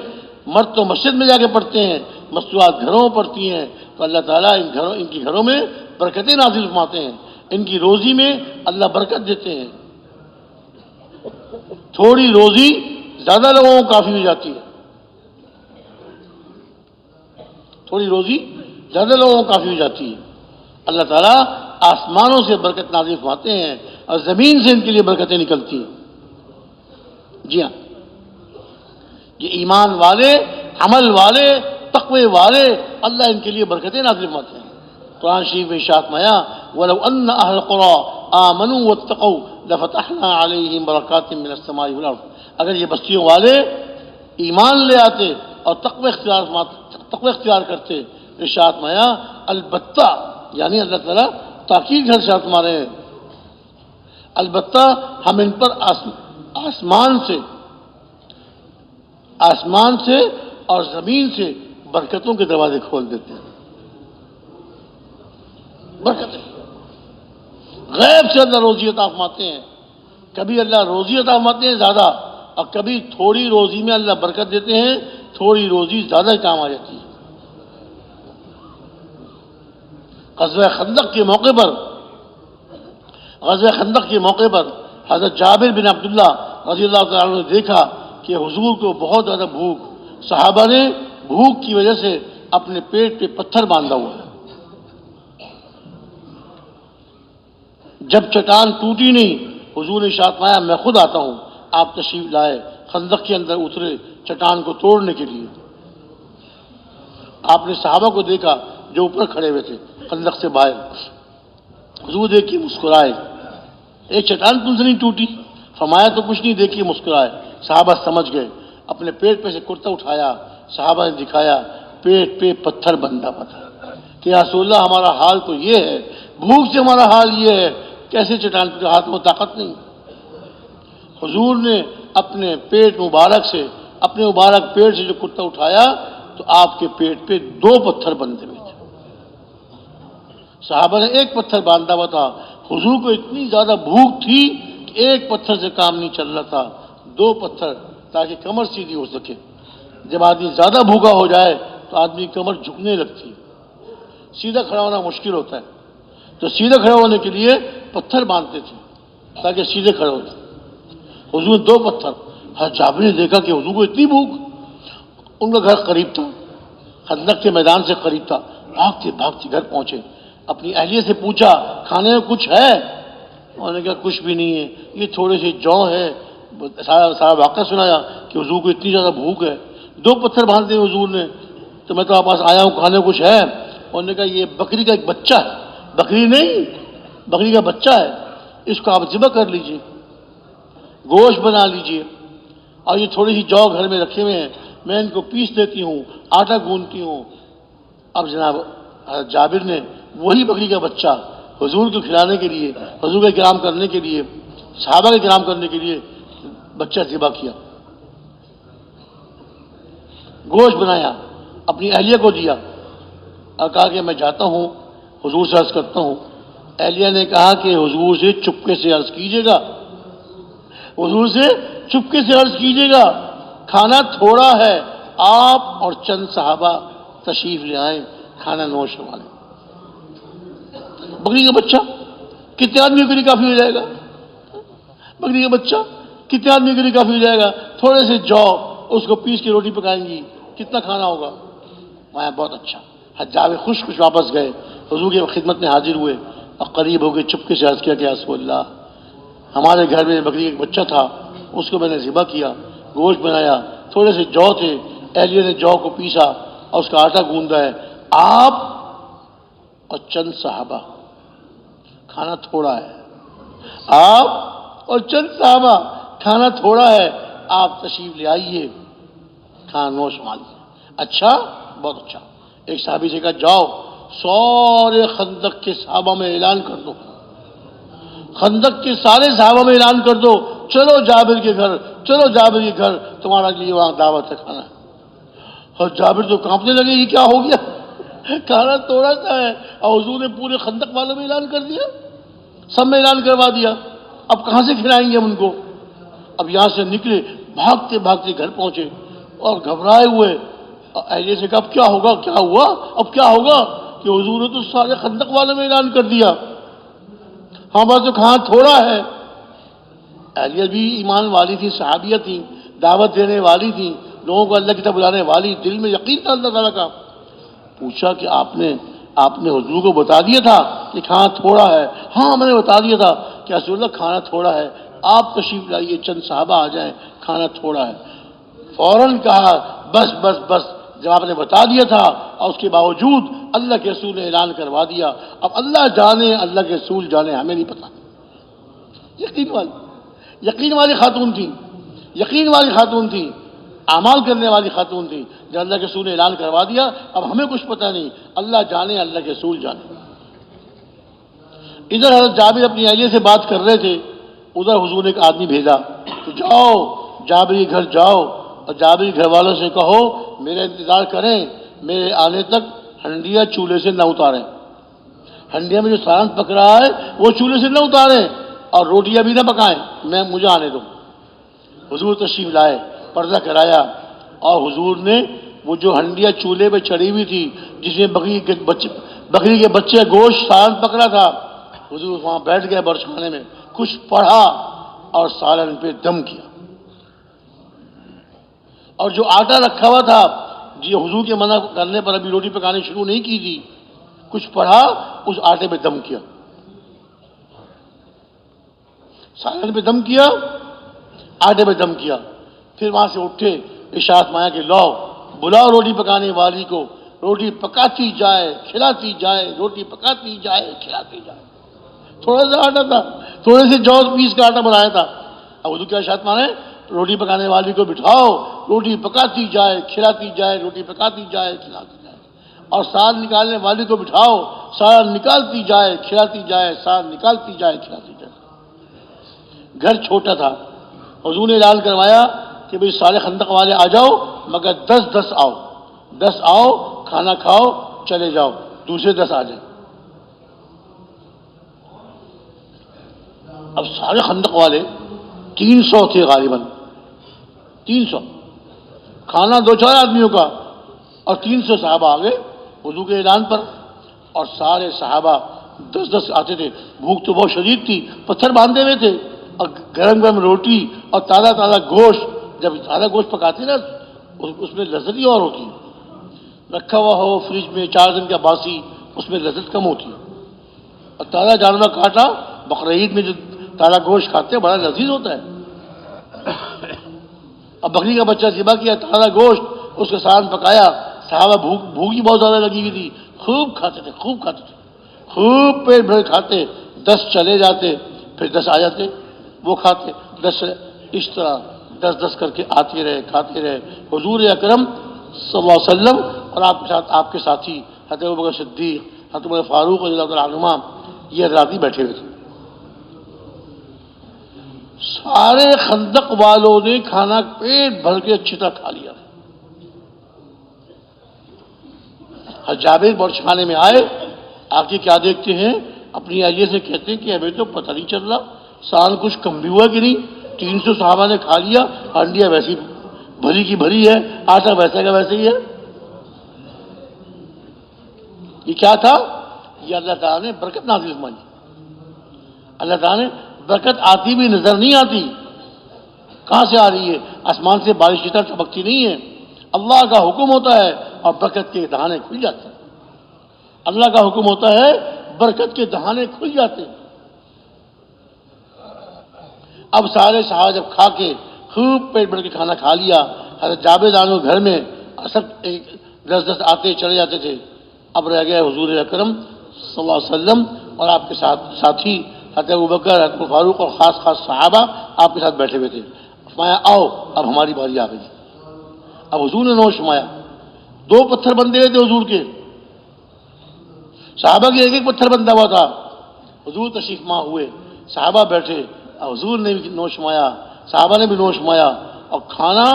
مرد تو مسجد میں جا کے پڑھتے ہیں، مستورات گھروں میں پڑھتی ہیں، تو اللہ تعالیٰ ان کی گھروں میں برکتیں نازل فرماتے ہیں، ان کی روزی میں اللہ برکت دیتے ہیں۔ تھوڑی روزی زیادہ لوگوں کو کافی ہو جاتی ہے، تھوڑی روزی زیادہ لوگوں کو کافی ہو جاتی ہے۔ اللہ تعالیٰ آسمانوں سے برکت نازل فرماتے ہیں اور زمین سے ان کے لیے برکتیں نکلتی ہیں۔ جی ہاں، یہ ایمان والے، عمل والے، تقوی والے، اللہ ان کے لیے برکتیں نازل فرماتے ہیں۔ قرآن شریف میں ارشاد فرمایا وَلَوْ أَنَّ أَهْلَ الْقُرَىٰ آمَنُوا وَاتَّقَوْا لَفَتَحْنَا عَلَيْهِمْ بَرَكَاتٍ مِّنَ السَّمَاءِ وَالْأَرْضِ، اگر یہ بستیوں والے ایمان لے آتے اور تقوی اختیار کرتے، ارشاد فرمایا البتہ، یعنی اللہ تعالیٰ تاکید گھر ارشاد فرما رہے ہیں، البتہ ہم ان پر آسمان سے اور زمین سے برکتوں کے دروازے کھول دیتے ہیں۔ برکتیں غیب سے اللہ روزی عطا فرماتے ہیں، کبھی اللہ روزی عطا فرماتے ہیں زیادہ، اور کبھی تھوڑی روزی میں اللہ برکت دیتے ہیں، تھوڑی روزی زیادہ کام آ جاتی ہے۔ غزوہ خندق کے موقع پر حضرت جابر بن عبداللہ رضی اللہ تعالیٰ عنہ نے دیکھا کہ حضور کو بہت زیادہ بھوک، صحابہ نے بھوک کی وجہ سے اپنے پیٹ پہ پتھر باندھا ہوا ہے۔ جب چٹان ٹوٹی نہیں، حضور نے ارشاد فرمایا میں خود آتا ہوں، آپ تشریف لائے، خندق کے اندر اترے چٹان کو توڑنے کے لیے۔ آپ نے صحابہ کو دیکھا جو اوپر کھڑے ہوئے تھے خندق سے باہر، حضور دیکھیے مسکرائے، ایک چٹان تم سے نہیں ٹوٹی؟ فرمایا تو کچھ نہیں، دیکھیے مسکرائے۔ صحابہ سمجھ گئے، اپنے پیٹ پہ سے کرتا اٹھایا، صحابہ نے دکھایا پیٹ پہ پتھر بندھا ہوا تھا کہ یا رسول اللہ ہمارا حال تو یہ ہے، بھوک سے ہمارا حال یہ ہے، کیسے چٹان کے ہاتھ میں طاقت نہیں۔ حضور نے اپنے مبارک پیٹ سے جو کرتا اٹھایا تو آپ کے پیٹ پہ 2 پتھر بندھے ہوئے تھے۔ صحابہ نے ایک پتھر باندھا ہوا تھا، حضور کو اتنی زیادہ بھوک تھی کہ ایک پتھر سے کام نہیں چل رہا تھا، 2 پتھر تاکہ کمر سیدھی ہو سکے۔ جب آدمی زیادہ بھوکا ہو جائے تو آدمی کمر جھکنے لگتی ہے، سیدھا کھڑا ہونا مشکل ہوتا ہے، تو سیدھا کھڑا ہونے کے لیے پتھر باندھتے تھے تاکہ سیدھے کھڑے ہوتے۔ حضور 2 پتھر، حضرت جابر نے دیکھا کہ حضور کو اتنی بھوک، ان کا گھر قریب تھا، خندق کے میدان سے قریب تھا، بھاگتے گھر پہنچے، اپنی اہلیہ سے پوچھا کھانے میں کچھ ہے؟ انہوں نے کہا کچھ بھی نہیں ہے، یہ تھوڑے سے جو ہے، سارا واقعہ سنایا کہ حضور کو اتنی زیادہ بھوک ہے، 2 پتھر باندھے حضور نے، تو میں تو آپ پاس آیا ہوں، کھانے کو کچھ ہے؟ انہوں نے کہا یہ بکری کا ایک بچہ ہے، بکری نہیں، بکری کا بچہ ہے، اس کو آپ ذبح کر لیجئے، گوشت بنا لیجئے، اور یہ تھوڑی سی جو گھر میں رکھے ہوئے ہیں، میں ان کو پیس دیتی ہوں، آٹا گوندتی ہوں۔ اب جناب حضرت جابر نے وہی بکری کا بچہ حضور کو کھلانے کے لیے، حضور کا کرام کرنے کے لیے، صحابہ کا کرام کرنے کے لیے بچہ ذبح کیا، گوشت بنایا، اپنی اہلیہ کو دیا اور کہا کہ میں جاتا ہوں حضور سے عرض کرتا ہوں۔ اہلیہ نے کہا کہ حضور سے چپکے سے عرض کیجیے گا، حضور سے چپکے سے عرض کیجیے گا، کھانا تھوڑا ہے، آپ اور چند صحابہ تشریف لے آئیں، کھانا نوش فرما لیں۔ بکری کا بچہ کتنے آدمی کے لیے کافی ہو جائے گا؟ بکری کا بچہ کتنے آدمی کے لیے کافی ہو جائے گا؟ تھوڑے سے جو اس کو پیس کے روٹی پکائیں گی، کتنا کھانا ہوگا؟ میں بہت اچھا۔ حجاب خوش واپس گئے، حضور کی خدمت میں حاضر ہوئے اور قریب ہو کے چپکے سے عرض کیا کہ یا رسول اللہ، ہمارے گھر میں بکری کا ایک بچہ تھا، اس کو میں نے ذبح کیا، گوشت بنایا، تھوڑے سے جو تھے، اہلیہ نے جو کو پیسا اور اس کا آٹا گوندا ہے، آپ اور چند صحابہ، کھانا تھوڑا ہے، آپ اور چند صحابہ، کھانا تھوڑا ہے، آپ تشریف لے آئیے، کھانا نوش مالیے۔ اچھا، بہت اچھا۔ ایک صحابی سے کہا جاؤ سارے خندق کے صحابہ میں اعلان کر دو خندق کے سارے صحابہ میں اعلان کر دو، چلو جابر کے گھر، چلو جابر کے گھر، تمہارا لیے وہاں دعوت ہے کھانا ہے۔ اور جابر تو کانپنے لگے، یہ کیا ہو گیا، کھانا تھوڑا سا ہے اور حضور نے پورے خندق والوں میں اعلان کر دیا، سب میں اعلان کروا دیا، اب کہاں سے کھلائیں گے ہم ان کو؟ اب یہاں سے نکلے، بھاگتے بھاگتے گھر پہنچے اور گھبرائے ہوئے، اہلیہ سے کہا اب کیا ہوگا، کیا ہوا، اب کیا ہوگا کہ حضور نے تو سارے خندق والوں میں اعلان کر دیا، ہمارا تو کھانا تھوڑا ہے۔ اہلیہ بھی ایمان والی تھی، صحابیہ تھی، دعوت دینے والی تھی، لوگوں کو اللہ کی طرف بلانے والی، دل میں یقین تھا اللہ تعالیٰ کا۔ پوچھا کہ آپ نے حضور کو بتا دیا تھا کہ کھانا تھوڑا ہے؟ ہاں میں نے بتا دیا تھا کہ رسول اللہ کھانا تھوڑا ہے، آپ تشریف لائیے، چند صحابہ آ جائیں، کھانا تھوڑا ہے۔ فوراً کہا بس بس بس، جب آپ نے بتا دیا تھا اور اس کے باوجود اللہ کے رسول نے اعلان کروا دیا، اب اللہ جانے اللہ کے رسول جانے، ہمیں نہیں پتا۔ یقین والی خاتون تھی، یقین والی خاتون تھی، اعمال کرنے والی خاتون تھی، جب اللہ کے رسول نے اعلان کروا دیا اب ہمیں کچھ پتہ نہیں، اللہ جانے اللہ کے رسول جانے۔ ادھر حضرت جابر اپنی اہلیہ سے بات کر رہے تھے، ادھر حضور نے ایک آدمی بھیجا کہ جاؤ جابر کے گھر جاؤ اور جابر کے گھر والوں سے کہو میرا انتظار کریں، میرے آنے تک ہنڈیا چولہے سے نہ اتاریں، ہنڈیا میں جو سالن پک رہا ہے وہ چولہے سے نہ اتاریں اور روٹیاں بھی نہ پکائیں، مجھے آنے دو۔ حضور تشریف لائے، پردہ کرایا اور حضور نے وہ جو ہنڈیا چولہے پہ چڑھی ہوئی تھی جس میں بکری کے بچے کا گوشت سالن پکڑا تھا، حضور وہاں بیٹھ گئے برش خانے میں، کچھ پڑھا اور سالن پہ دم کیا، اور جو آٹا رکھا ہوا تھا جی حضور کے منع کرنے پر ابھی روٹی پکانے شروع نہیں کی تھی، کچھ پڑھا اس آٹے پہ دم کیا، سالن پہ دم کیا، آٹے پہ دم کیا، پھر وہاں سے اٹھے، ارشاد مایا کہ لاؤ بلاؤ روٹی پکانے والی کو، روٹی پکاتی جائے کھلاتی جائے، روٹی پکاتی جائے کھلاتی جائے۔ تھوڑا سا آٹا تھا، تھوڑے سے جوز پیس کا آٹا بنایا تھا، اب حضور کیا ارشاد مانے، روٹی پکانے والی کو بٹھاؤ، روٹی پکاتی جائے کھلاتی جائے، روٹی پکاتی جائے کھلاتی جائے، اور سال نکالنے والی کو بٹھاؤ، سال نکالتی جائے کھلاتی جائے، سال نکالتی جائے کھلاتی جائے۔ گھر چھوٹا تھا، حضور نے اعلان کروایا کہ بھئی سارے خندق والے آ جاؤ مگر 10 آؤ، 10 آؤ، کھانا کھاؤ چلے جاؤ، دوسرے 10 آ جائیں۔ اب سارے خندق والے 300 تھے غالباً، 300 کھانا 2-4 آدمیوں کا، اور 300 صحابہ آ گئے حضور کے اعلان پر، اور سارے صحابہ 10 آتے تھے، بھوک تو بہت شدید تھی، پتھر باندھے ہوئے تھے، اور گرم گرم روٹی اور تازہ تازہ گوشت، جب تازہ گوشت پکاتے نا اس میں لذت ہی اور ہوتی ہے، رکھا ہوا ہو فریج میں 4 دن کا باسی، اس میں لذت کم ہوتی ہے، اور تازہ جانور کاٹا، بقرعید میں جو تازہ گوشت کھاتے ہیں بڑا لذیذ ہوتا ہے۔ اب بکری کا بچہ ذبح کیا، تازہ گوشت، اس کا سالن پکایا، صحابہ بھوک ہی بہت زیادہ لگی ہوئی تھی، خوب کھاتے تھے، خوب پیٹ بھر کھاتے، 10 چلے جاتے، پھر 10 آ جاتے، وہ کھاتے، 10 اس طرح 10 کر کے آتے رہے، کھاتے رہے۔ حضور اکرم صلی اللہ علیہ وسلم اور آپ کے ساتھ آپ کے ساتھی حضرت ابوبکر صدیق، حضرت عمر فاروق رضی اللہ عنہما، یہ حضرات ہی بیٹھے ہوئے تھے۔ سارے خندق والوں نے کھانا پیٹ بھر کے اچھی طرح کھا لیا۔ جابر برش خانے میں آئے، آ کے کیا دیکھتے ہیں، اپنی اہلیہ سے کہتے ہیں کہ ہمیں تو پتہ نہیں چل رہا سال کچھ کم بھی ہوا کہ نہیں، 300 صحابہ نے کھا لیا، ہانڈیاں ویسی بھری کی بھری ہے، آٹا ویسا کا ویسے ہی ہے۔ یہ کیا تھا؟ یہ اللہ تعالیٰ نے برکت نازل فرمائی، اللہ تعالیٰ نے برکت آتی بھی نظر نہیں آتی، کہاں سے آ رہی ہے؟ آسمان سے بارش کی طرح ٹپکتی نہیں ہے، اللہ کا حکم ہوتا ہے اور برکت کے دہانے کھل جاتے ہیں، اللہ کا حکم ہوتا ہے برکت کے دہانے کھل جاتے ہیں۔ اب سارے صحابہ جب کھا کے خوب پیٹ بھر کے کھانا کھا لیا، حضرت جابر دانو گھر میں سب 10 آتے چلے جاتے تھے، اب رہ گئے حضور اکرم صلی اللہ علیہ وسلم اور آپ کے ساتھی حضرت ابوبکر، حضرت فاروق اور خاص صحابہ آپ کے ساتھ بیٹھے ہوئے تھے۔ فرمایا آؤ اب ہماری باری آ گئی۔ اب حضور نے نوش فرمایا، 2 پتھر بندے ہوئے تھے حضور کے، صحابہ کے ایک پتھر بندھا ہوا تھا، حضور تشریف ماں ہوئے، صحابہ بیٹھے، حضور نے بھی نوش مایا، صحابہ نے بھی نوش مایا، اور کھانا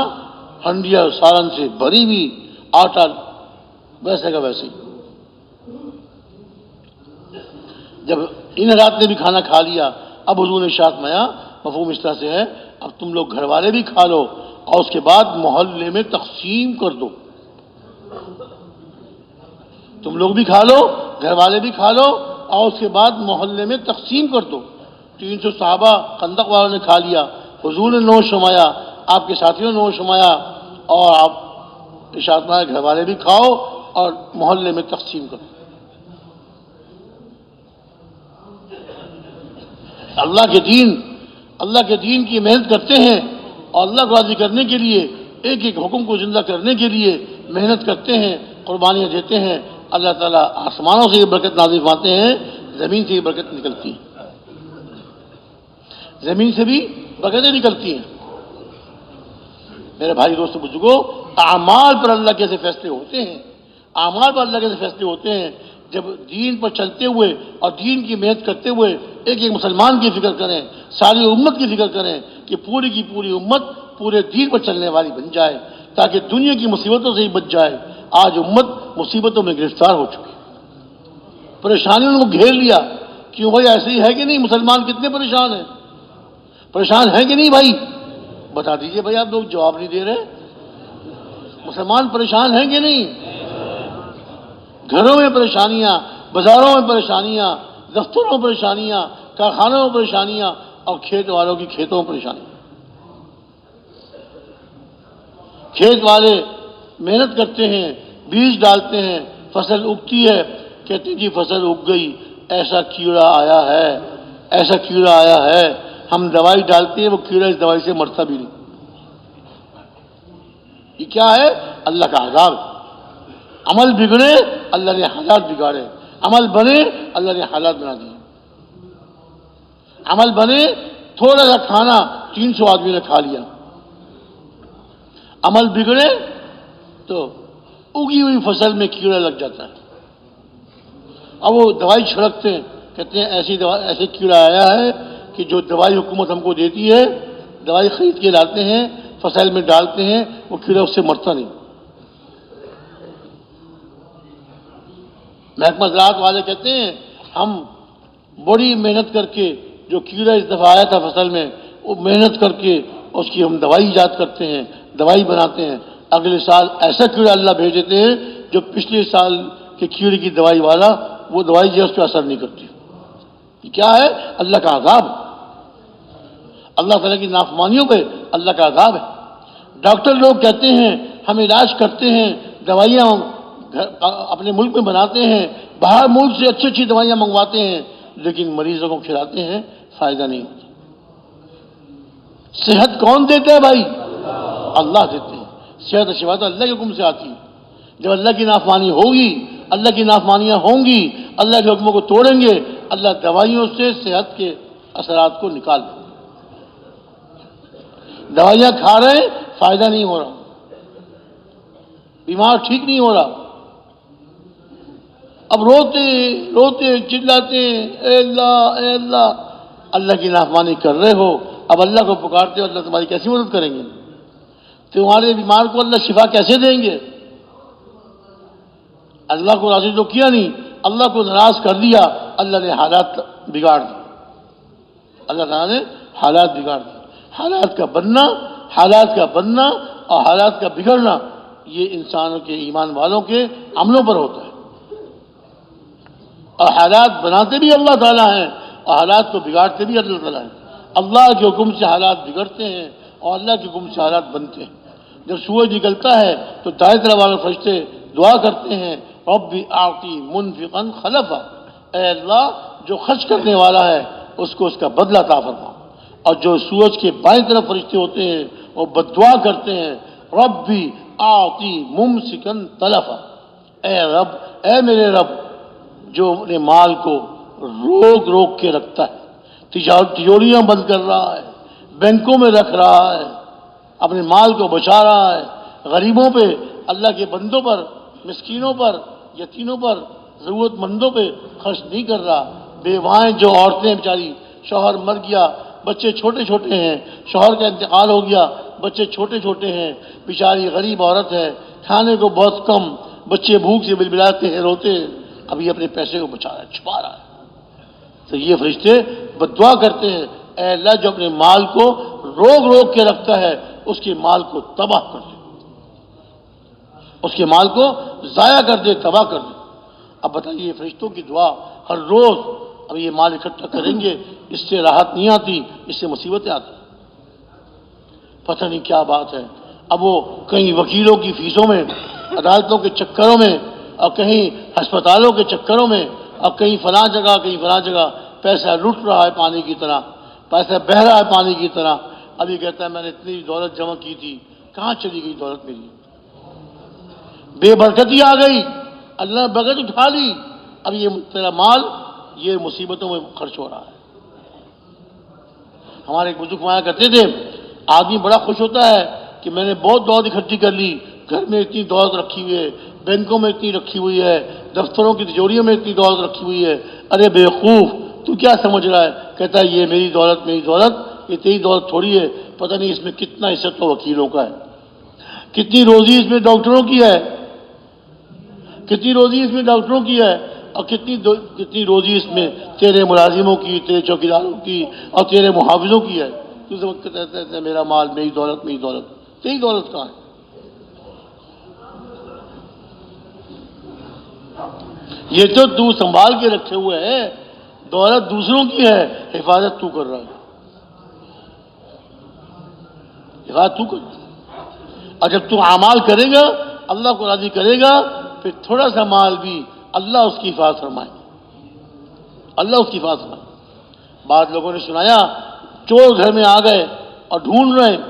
ہنڈیا سالن سے بھری ہوئی، آٹا ویسے کا ویسے ہی۔ جب ان حضرات نے بھی کھانا کھا لیا، اب حضور نے ارشاد فرمایا، مفہوم اس طرح سے ہے، اب تم لوگ گھر والے بھی کھا لو اور اس کے بعد محلے میں تقسیم کر دو۔ تم لوگ بھی کھا لو، گھر والے بھی کھا لو، اور اس کے بعد محلے میں تقسیم کر دو۔ 300 صحابہ خندق والوں نے کھا لیا، حضور نے نوش فرمایا، آپ کے ساتھیوں نے نوش فرمایا، اور آپ ارشاد فرمایا گھر والے بھی کھاؤ اور محلے میں تقسیم کرو۔ اللہ کے دین کی محنت کرتے ہیں، اور اللہ کو راضی کرنے کے لیے، ایک ایک حکم کو زندہ کرنے کے لیے محنت کرتے ہیں، قربانیاں دیتے ہیں۔ اللہ تعالیٰ آسمانوں سے یہ برکت نازل فرماتے ہیں، زمین سے یہ برکت نکلتی ہے، زمین سے بھی برکتیں نکلتی ہیں۔ میرے بھائی دوستو بزرگوں، اعمال پر اللہ کے ایسے فیصلے ہوتے ہیں، اعمال پر اللہ کے ایسے فیصلے ہوتے ہیں۔ جب دین پر چلتے ہوئے اور دین کی محنت کرتے ہوئے ایک ایک مسلمان کی فکر کریں، ساری امت کی فکر کریں کہ پوری کی پوری امت پورے دین پر چلنے والی بن جائے، تاکہ دنیا کی مصیبتوں سے ہی بچ جائے۔ آج امت مصیبتوں میں گرفتار ہو چکی، پریشانیوں نے گھیر لیا۔ کیوں بھائی، ایسے ہی ہے کہ نہیں؟ مسلمان کتنے پریشان ہیں؟ پریشان ہیں کہ نہیں بھائی؟ بتا دیجئے بھائی، آپ لوگ جواب نہیں دے رہے۔ مسلمان پریشان ہیں کہ نہیں؟ گھروں میں پریشانیاں، بازاروں میں پریشانیاں، دفتروں میں پریشانیاں، کارخانوں میں پریشانیاں، اور کھیت والوں کی کھیتوں میں پریشانیاں۔ کھیت والے محنت کرتے ہیں، بیج ڈالتے ہیں، فصل اگتی ہے، کہتے ہیں جی فصل اگ گئی، ایسا کیڑا آیا ہے، ایسا کیڑا آیا ہے، ہم دوائی ڈالتے ہیں، وہ کیڑا اس دوائی سے مرتا بھی نہیں۔ یہ کیا ہے؟ اللہ کا عذاب۔ عمل بگڑے، اللہ نے حالات بگاڑے، عمل بنے، اللہ نے حالات بنا دیے۔ عمل بنے، تھوڑا سا کھانا 300 آدمی نے کھا لیا۔ عمل بگڑے تو اگی ہوئی فصل میں کیڑا لگ جاتا ہے، اب وہ دوائی چھڑکتے ہیں، کہتے ہیں ایسے کیڑا آیا ہے کہ جو دوائی حکومت ہم کو دیتی ہے، دوائی خرید کے لاتے ہیں، فصل میں ڈالتے ہیں، وہ کیڑا اس سے مرتا نہیں۔ محکمہ زراعت والے کہتے ہیں ہم بڑی محنت کر کے، جو کیڑا اس دفعہ آیا تھا فصل میں، وہ محنت کر کے اس کی ہم دوائی ایجاد کرتے ہیں، دوائی بناتے ہیں، اگلے سال ایسا کیڑا اللہ بھیج دیتے ہیں جو پچھلے سال کے کیڑے کی دوائی والا، وہ دوائی جو اس پہ اثر نہیں کرتی۔ یہ کیا ہے؟ اللہ کا عذاب۔ اللہ تعالیٰ کی نافرمانیوں پہ اللہ کا عذاب ہے۔ ڈاکٹر لوگ کہتے ہیں ہم علاج کرتے ہیں، دوائیاں اپنے ملک میں بناتے ہیں، باہر ملک سے اچھی اچھی دوائیاں منگواتے ہیں، لیکن مریضوں کو کھلاتے ہیں، فائدہ نہیں ہوتا۔ صحت کون دیتا ہے بھائی؟ اللہ دیتے ہیں۔ صحت و شفا تو اللہ کے حکم سے آتی ہے۔ جب اللہ کی نافرمانی ہوگی، اللہ کی نافرمانیاں ہوں گی، اللہ کے حکموں کو توڑیں گے، اللہ دوائیوں سے صحت کے اثرات کو نکال دیں۔ دوائیاں کھا رہے ہیں، فائدہ نہیں ہو رہا، بیمار ٹھیک نہیں ہو رہا، اب روتے چلاتے ہیں، اے اللہ اے اللہ، اللہ کی نافرمانی کر رہے ہو، اب اللہ کو پکارتے ہو، اللہ تمہاری کیسی مدد کریں گے؟ تمہارے بیمار کو اللہ شفا کیسے دیں گے؟ اللہ کو راضی تو کیا نہیں، اللہ کو ناراض کر دیا، اللہ نے حالات بگاڑ دی، اللہ تعالیٰ نے حالات بگاڑ دی۔ حالات کا بننا اور حالات کا بگڑنا، یہ انسانوں کے، ایمان والوں کے عملوں پر ہوتا ہے۔ اور حالات بناتے بھی اللہ تعالیٰ ہیں، اور حالات کو بگاڑتے بھی اللہ تعالیٰ ہیں۔ اللہ کے حکم سے حالات بگڑتے ہیں، اور اللہ کے حکم سے حالات بنتے ہیں۔ جب سورج نکلتا ہے تو دائیں طرف والے فرشتے دعا کرتے ہیں، رب اعطی منفقا خلفا، اے اللہ جو خرچ کرنے والا ہے اس کو اس کا بدلہ عطا فرما۔ اور جو سورج کے بائیں طرف فرشتے ہوتے ہیں وہ بددعا کرتے ہیں، رب اعطی ممسکا تلفا، اے رب، اے میرے رب جو اپنے مال کو روک کے رکھتا ہے، تجوریاں بند کر رہا ہے، بینکوں میں رکھ رہا ہے، اپنے مال کو بچا رہا ہے، غریبوں پہ، اللہ کے بندوں پر، مسکینوں پر، یتیموں پر، ضرورت مندوں پہ خرچ نہیں کر رہا، بیوائیں جو عورتیں بیچاری شوہر مر گیا، بچے چھوٹے چھوٹے ہیں، شوہر کا انتقال ہو گیا، بچے چھوٹے چھوٹے ہیں، بیچاری غریب عورت ہے، کھانے کو بہت کم، بچے بھوک سے بلبلاتے ہیں، روتے ہیں، ابھی اپنے پیسے کو بچا رہا ہے، چھپا رہا ہے۔ تو یہ فرشتے بددعا کرتے ہیں، اے اللہ جو اپنے مال کو روک کے رکھتا ہے اس کے مال کو تباہ کر دے، اس کے مال کو ضائع کر دے، تباہ کر دے۔ اب بتائیے یہ فرشتوں کی دعا ہر روز، اب یہ مال اکٹھا کریں گے، اس سے راحت نہیں آتی، اس سے مصیبتیں آتی، پتہ نہیں کیا بات ہے۔ اب وہ کہیں وکیلوں کی فیسوں میں، عدالتوں کے چکروں میں، اور کہیں ہسپتالوں کے چکروں میں، اور کہیں فلاں جگہ پیسہ لٹ رہا ہے پانی کی طرح، پیسہ بہہ رہا ہے پانی کی طرح۔ اب یہ کہتا ہے میں نے اتنی دولت جمع کی تھی، کہاں چلی گئی دولت میری؟ بے برکتی آ گئی، اللہ نے برکت اٹھا لی، اب یہ تیرا مال یہ مصیبتوں میں خرچ ہو رہا ہے۔ ہمارے ایک بزرگ فرمایا کرتے تھے، آدمی بڑا خوش ہوتا ہے کہ میں نے بہت دولت اکٹھی کر لی، گھر میں اتنی دولت رکھی ہوئی ہے، بینکوں میں اتنی رکھی ہوئی ہے، دفتروں کی تجوریوں میں اتنی دولت رکھی ہوئی ہے۔ ارے بیوقوف، تو کیا سمجھ رہا ہے؟ کہتا ہے یہ میری دولت، یہ تیری دولت تھوڑی ہے، پتہ نہیں اس میں کتنا حصہ تو وکیلوں کا ہے، کتنی روزی اس میں ڈاکٹروں کی ہے، کتنی روزی اس میں ڈاکٹروں کی ہے، اور کتنی روزی اس میں تیرے ملازموں کی، تیرے چوکیداروں کی، اور تیرے محافظوں کی ہے۔ تو اس وقت کہتا ہے میرا مال، میری دولت، تیری دولت کہاں ہے؟ یہ تو سنبھال کے رکھے ہوئے ہے، دولت دوسروں کی ہے، حفاظت تو کر رہا ہے، حفاظت تو کر رہا ہے۔ اور جب تو اعمال کرے گا، اللہ کو راضی کرے گا، پھر تھوڑا سا مال بھی اللہ اس کی حفاظت فرمائے، اللہ اس کی حفاظت فرمائے۔ بعض لوگوں نے سنایا چور گھر میں آ گئے اور ڈھونڈ رہے ہیں،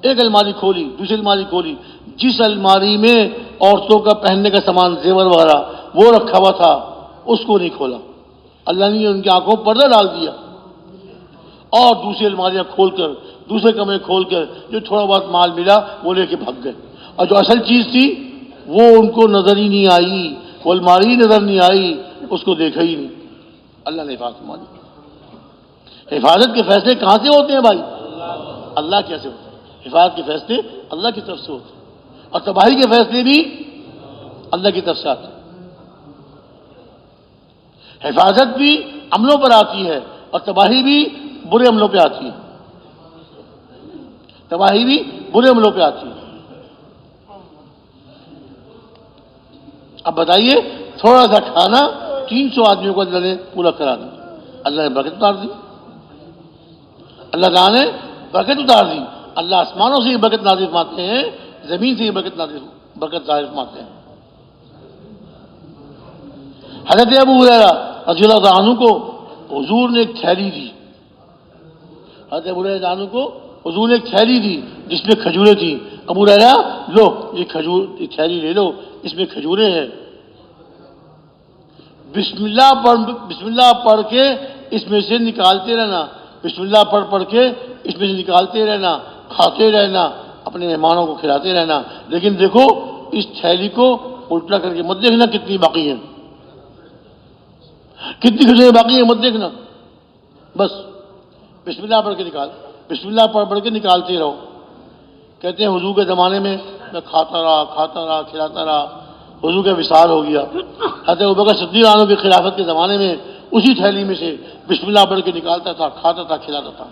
ایک الماری کھولی، دوسری الماری کھولی، جس الماری میں عورتوں کا پہننے کا سامان، زیور وغیرہ وہ رکھا ہوا تھا، اس کو نہیں کھولا، اللہ نے ان کی آنکھوں پر پردہ ڈال دیا، اور دوسری الماریاں کھول کر، دوسرے کمرے کھول کر جو تھوڑا بہت مال ملا وہ لے کے بھگ گئے، اور جو اصل چیز تھی وہ ان کو نظر ہی نہیں آئی، وہ الماری نظر نہیں آئی، اس کو دیکھا ہی نہیں۔ اللہ نے حفاظت مانی۔ حفاظت کے فیصلے کہاں سے ہوتے ہیں بھائی؟ اللہ کیسے ہوتے ہیں؟ حفاظت کے فیصلے اللہ کی طرف سے ہوتے ہیں، اور تباہی کے فیصلے بھی اللہ کی طرف سے آتے ہیں۔ حفاظت بھی عملوں پر آتی ہے، اور تباہی بھی برے عملوں پہ آتی ہے، تباہی بھی برے عملوں پہ آتی ہے۔ اب بتائیے تھوڑا سا کھانا 300 آدمیوں کو اللہ نے پورا کرا دیا، اللہ نے برکت اتار دی، اللہ تعالیٰ نے برکت اتار دی۔ اللہ آسمانوں سے یہ برکت نازل فرماتے ہیں، زمین سے یہ برکت ظاہر فرماتے ہیں۔ حضرت ابو ہریرہ رضی اللہ عنہ کو حضور نے ایک تھیلی دی، حضرت ابو ہریرہ عنہ کو حضور نے ایک تھیلی دی جس میں کھجوریں تھیں۔ ابو ہریرہ لو یہ تھیلی لے لو، اس میں کھجوریں ہیں، بسم اللہ پڑھ کے اس میں سے نکالتے رہنا، بسم اللہ پڑھ کے اس میں سے نکالتے رہنا، کھاتے رہنا، اپنے مہمانوں کو کھلاتے رہنا، لیکن دیکھو اس تھیلی کو الٹا کر کے مت دیکھنا کتنی باقی ہیں، کتنی کھجوریں باقی ہیں مت دیکھنا، بس بسم اللہ پڑھ کے نکال، بسم اللہ پڑھ کے نکالتے رہو۔ کہتے ہیں حضور کے زمانے میں میں کھاتا رہا کھلاتا رہا، حضور کا وصال ہو گیا۔ حضرت ابوبکر صدیق عنہ کی خلافت کے زمانے میں اسی تھیلی میں سے بسم اللہ پڑھ کے نکالتا تھا، کھاتا تھا، کھلاتا تھا۔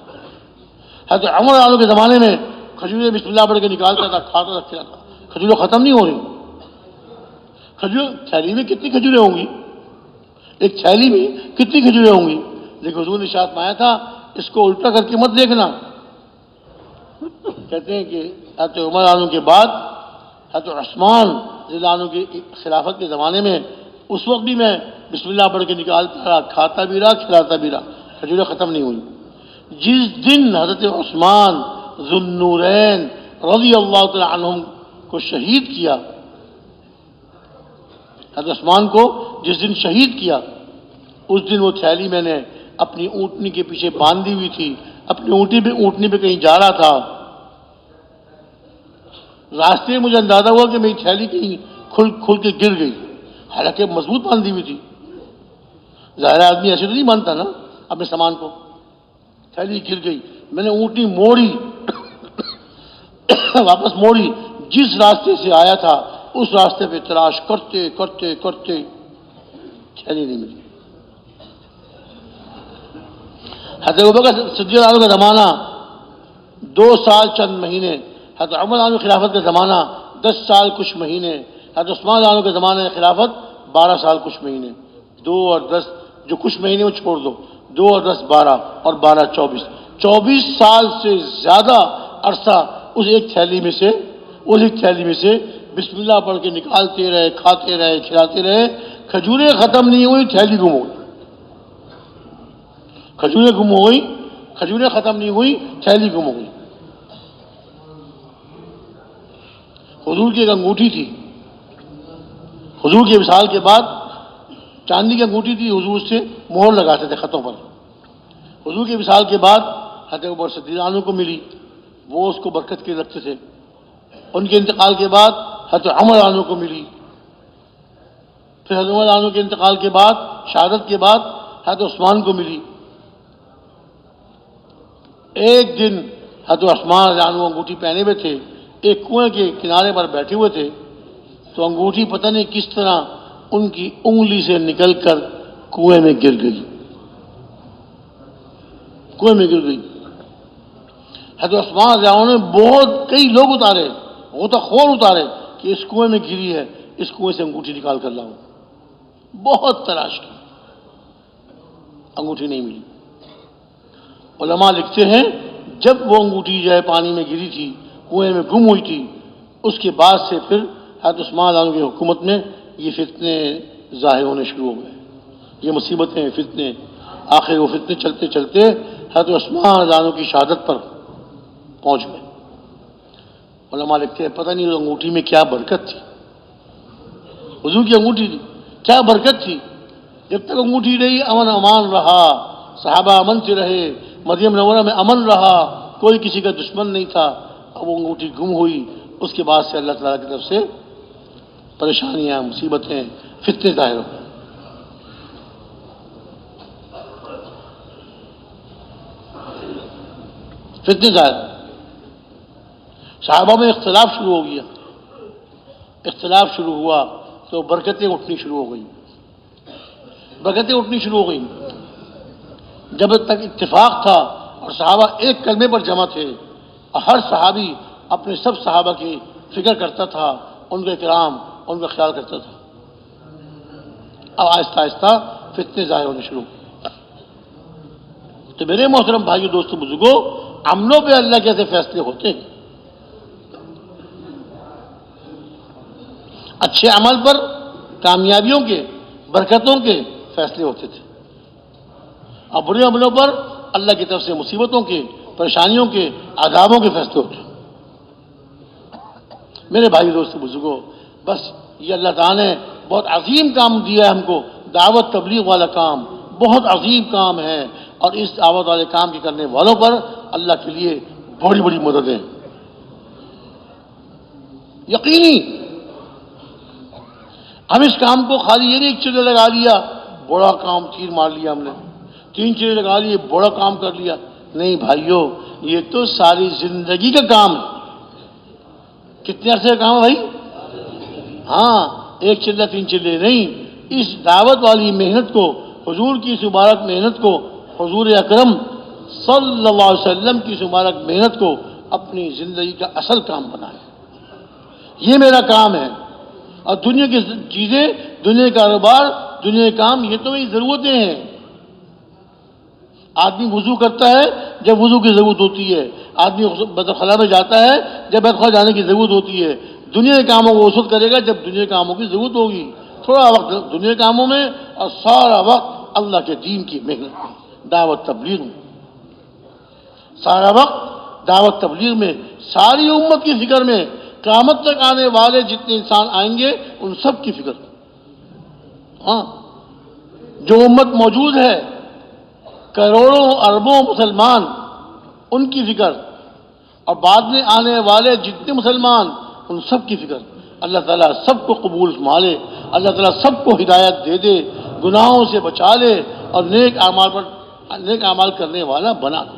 حضرت عمر عنہ کے زمانے میں کھجوریں بسم اللہ پڑھ کے نکالتا تھا، کھاتا تھا، کھلاتا تھا۔ کھجوریں ختم نہیں ہو رہی، تھیلی میں کتنی کھجوریں ہوں گی، ایک تھیلی میں کتنی کھجوریں ہوں گی، لیکن حضور نے ارشاد فرمایا تھا اس کو الٹا کر کے مت دیکھنا۔ کہتے ہیں کہ حضرت عمر عنہ کے بعد حضرت عثمان رضی اللہ عنہ کی خلافت کے زمانے میں اس وقت بھی میں بسم اللہ پڑھ کے نکالتا رہا، کھاتا بھی رہا، کھلاتا بھی رہا، کھجوریں ختم نہیں ہوئی۔ جس دن حضرت عثمان ذو النورین رضی اللہ تعالی عنہم کو شہید کیا، حضرت عثمان کو جس دن شہید کیا، اس دن وہ تھیلی میں نے اپنی اونٹنی کے پیچھے باندھی ہوئی تھی، اپنی اونٹنی پہ کہیں جا رہا تھا، راستے میں مجھے اندازہ ہوا کہ میری تھیلی کہیں کھل کے گر گئی، حالانکہ مضبوط باندھی ہوئی تھی۔ ظاہر آدمی ایسے تو نہیں باندھتا نا اپنے سامان کو، تھیلی گر گئی، میں نے اونٹنی موڑی واپس موڑی، جس راستے سے آیا تھا اس راستے پہ تلاش کرتے کرتے کرتے تھیلی نہیں ملی۔ حضرت ابوبکر صدیق عنہ کا زمانہ 2 سال چند مہینے، حضرت عمر عنہ خلافت کا زمانہ 10 سال کچھ مہینے، حضرت عثمان عنہ کے زمانے خلافت 12 سال کچھ مہینے، 2 اور 10 جو کچھ مہینے وہ چھوڑ دو، 2 اور 10 12 اور 12 24 سال سے زیادہ عرصہ اس ایک تھیلی میں سے بسم اللہ پڑھ کے نکالتے رہے، کھاتے رہے، کھلاتے رہے، کھجوریں ختم نہیں ہوئی، تھیلی گم ہو گئی، کھجوریں گم ہو گئی، کھجوریں ختم نہیں ہوئی، تھیلی گم ہو گئی۔ حضور کی ایک انگوٹھی تھی، حضور کے وصال کے بعد چاندی کی انگوٹھی تھی، حضور سے مہر لگاتے تھے خطوں پر۔ حضور کے وصال کے بعد حضرت ابوبکر صدیق عنہ کو ملی، وہ اس کو برکت کے رکھتے تھے۔ ان کے انتقال کے بعد حضرت عمر عنہ کو ملی، پھر حضرت عمر عنہ کے انتقال کے بعد، شہادت کے بعد حضرت عثمان کو ملی۔ ایک دن حضرت عثمان عنہ انگوٹھی پہنے ہوئے تھے، ایک کنویں کے کنارے پر بیٹھے ہوئے تھے، تو انگوٹھی پتہ نہیں کس طرح ان کی انگلی سے نکل کر کنویں میں گر گئی، حضرت عثمان رضی اللہ عنہ نے کئی لوگ اتارے، غوطہ خور اتارے کہ اس کنویں میں گری ہے، اس کنویں سے انگوٹھی نکال کر لاؤ، بہت تلاش کی، انگوٹھی نہیں ملی۔ علماء لکھتے ہیں جب وہ انگوٹھی جو ہے پانی میں گری تھی، کنویں میں گم ہوئی تھی، اس کے بعد سے پھر حضرت عثمان عنہ کی حکومت میں یہ فتنے ظاہر ہونے شروع ہو گئے، یہ مصیبتیں، فتنے، آخر وہ فتنے چلتے چلتے حضرت عثمان عنہ کی شہادت پر پہنچ گئے۔ علماء لکھتے ہیں پتہ نہیں اس انگوٹھی میں کیا برکت تھی، حضور کی انگوٹھی تھی، کیا برکت تھی، جب تک انگوٹھی رہی امن امان رہا، صحابہ امن سے رہے، مدینہ منورہ میں امن رہا، کوئی کسی کا دشمن نہیں تھا۔ اب وہ انگوٹھی گم ہوئی، اس کے بعد سے اللہ تعالیٰ کی طرف سے پریشانیاں، مصیبتیں، فتنے ظاہر ہو گئے۔ فتنے ظاہر، صحابہ میں اختلاف شروع ہو گیا، اختلاف شروع ہوا تو برکتیں اٹھنی شروع ہو گئیں، جب تک اتفاق تھا اور صحابہ ایک کلمے پر جمع تھے، ہر صحابی اپنے سب صحابہ کی فکر کرتا تھا، ان کا اکرام، ان کا خیال کرتا تھا۔ اب آہستہ آہستہ فتنے ظاہر ہونے شروع ہوئے۔ تو میرے محترم بھائیو، دوستو، بزرگوں، عملوں پہ اللہ کیسے فیصلے ہوتے ہیں؟ اچھے عمل پر کامیابیوں کے، برکتوں کے فیصلے ہوتے تھے، اور برے عملوں پر اللہ کی طرف سے مصیبتوں کے، پریشانیوں کے، عذابوں کے فیصلے ہوتے ہیں۔ میرے بھائی، دوستو، بزرگوں، بس یہ اللہ تعالیٰ نے بہت عظیم کام دیا ہے ہم کو، دعوت تبلیغ والا کام بہت عظیم کام ہے، اور اس دعوت والے کام کے کرنے والوں پر اللہ کے لیے بڑی بڑی مددیں یقینی۔ ہم اس کام کو خالی یہ نہیں ایک چلے لگا لیا، بڑا کام تیر مار لیا ہم نے، 3 چلے لگا لیے، بڑا کام کر لیا، نہیں بھائیو، یہ تو ساری زندگی کا کام ہے۔ کتنے عرصے کا کام ہے بھائی؟ ہاں، 1 چلہ 3 چلے نہیں، اس دعوت والی محنت کو، حضور کی اس مبارک محنت کو، حضور اکرم صلی اللہ علیہ وسلم کی اس مبارک محنت کو اپنی زندگی کا اصل کام بنائیں۔ یہ میرا کام ہے، اور دنیا کی چیزیں، دنیا کا کاروبار، دنیا کے کام، یہ تو میری ضرورتیں ہیں۔ آدمی وضو کرتا ہے جب وضو کی ضرورت ہوتی ہے، آدمی بیت الخلاء میں جاتا ہے جب بیت الخلاء جانے کی ضرورت ہوتی ہے، دنیا کے کاموں کو وصول کرے گا جب دنیا کے کاموں کی ضرورت ہوگی، تھوڑا وقت دنیا کے کاموں میں اور سارا وقت اللہ کے دین کی محنت میں، دعوت تبلیغ میں، سارا وقت دعوت تبلیغ میں، ساری امت کی فکر میں، قیامت تک آنے والے جتنے انسان آئیں گے ان سب کی فکر۔ ہاں، جو امت موجود ہے، کروڑوں اربوں مسلمان، ان کی فکر، اور بعد میں آنے والے جتنے مسلمان، ان سب کی فکر۔ اللہ تعالیٰ سب کو قبول فرما لے، اللہ تعالیٰ سب کو ہدایت دے دے، گناہوں سے بچا لے، اور نیک اعمال کرنے والا بنا دے۔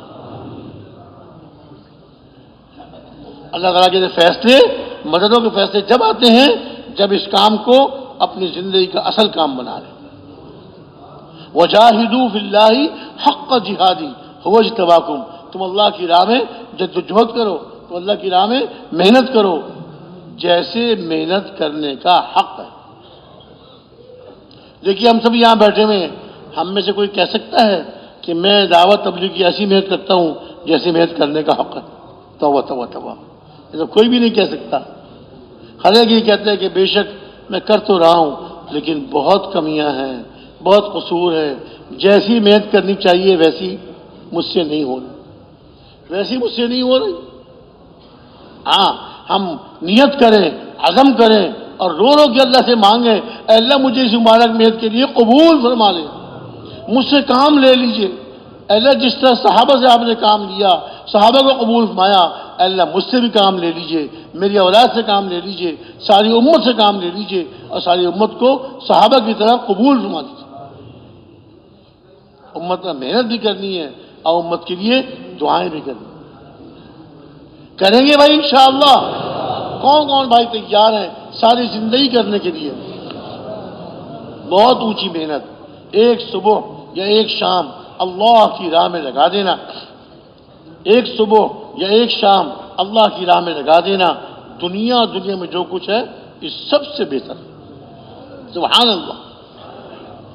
اللہ تعالیٰ کے فیصلے، مددوں کے فیصلے جب آتے ہیں جب اس کام کو اپنی زندگی کا اصل کام بنا لیں۔ وجاہدوا فی اللہ حق جہادی هو اجتباکم، تم اللہ کی راہ میں جد و جہد کرو، تو اللہ کی راہ میں محنت کرو جیسے محنت کرنے کا حق ہے۔ دیکھیے ہم سب یہاں بیٹھے ہوئے ہیں، ہم میں سے کوئی کہہ سکتا ہے کہ میں دعوت تبلیغ کی ایسی محنت کرتا ہوں جیسے محنت کرنے کا حق ہے؟ توبہ توبہ توبہ، یہ تو کوئی بھی نہیں کہہ سکتا۔ ہر ایک یہ کہتا ہے کہ بے شک میں کر تو رہا ہوں لیکن بہت کمیاں ہیں، بہت قصور ہے، جیسی محنت کرنی چاہیے ویسی مجھ سے نہیں ہو رہی، ویسی مجھ سے نہیں ہو رہی۔ ہاں ہم نیت کریں، عزم کریں اور رو رو کے اللہ سے مانگیں، اے اللہ مجھے اس مبارک محنت کے لیے قبول فرما لے، مجھ سے کام لے لیجئے۔ اے اللہ جس طرح صحابہ سے آپ نے کام لیا، صحابہ کو قبول فرمایا، اے اللہ مجھ سے بھی کام لے لیجئے، میری اولاد سے کام لے لیجئے، ساری امت سے کام لے لیجئے اور ساری امت کو صحابہ کی طرح قبول فرما دیجئے۔ امت میں محنت بھی کرنی ہے اور امت کے لیے دعائیں بھی کرنی ہیں۔ کریں گے بھائی انشاءاللہ؟ کون کون بھائی تیار ہیں ساری زندگی کرنے کے لیے؟ بہت اونچی محنت، ایک صبح یا ایک شام اللہ کی راہ میں لگا دینا، ایک صبح یا ایک شام اللہ کی راہ میں لگا دینا، دنیا میں جو کچھ ہے اس سب سے بہتر۔ سبحان اللہ،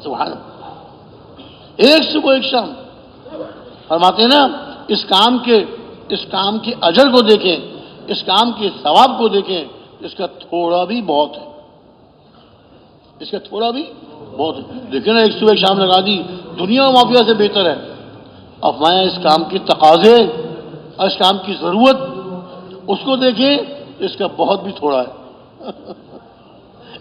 سبحان اللہ، ایک صبح ایک شام۔ فرماتے ہیں نا اس کام کے اجر کو دیکھیں، اس کام کے ثواب کو دیکھیں، اس کا تھوڑا بھی بہت ہے، اس کا تھوڑا بھی بہت ہے۔ دیکھیں نا ایک صبح ایک شام لگا دی، دنیا و مافیہ سے بہتر ہے۔ اب میں اس کام کی تقاضے اور اس کام کی ضرورت اس کو دیکھیں، اس کا بہت بھی تھوڑا ہے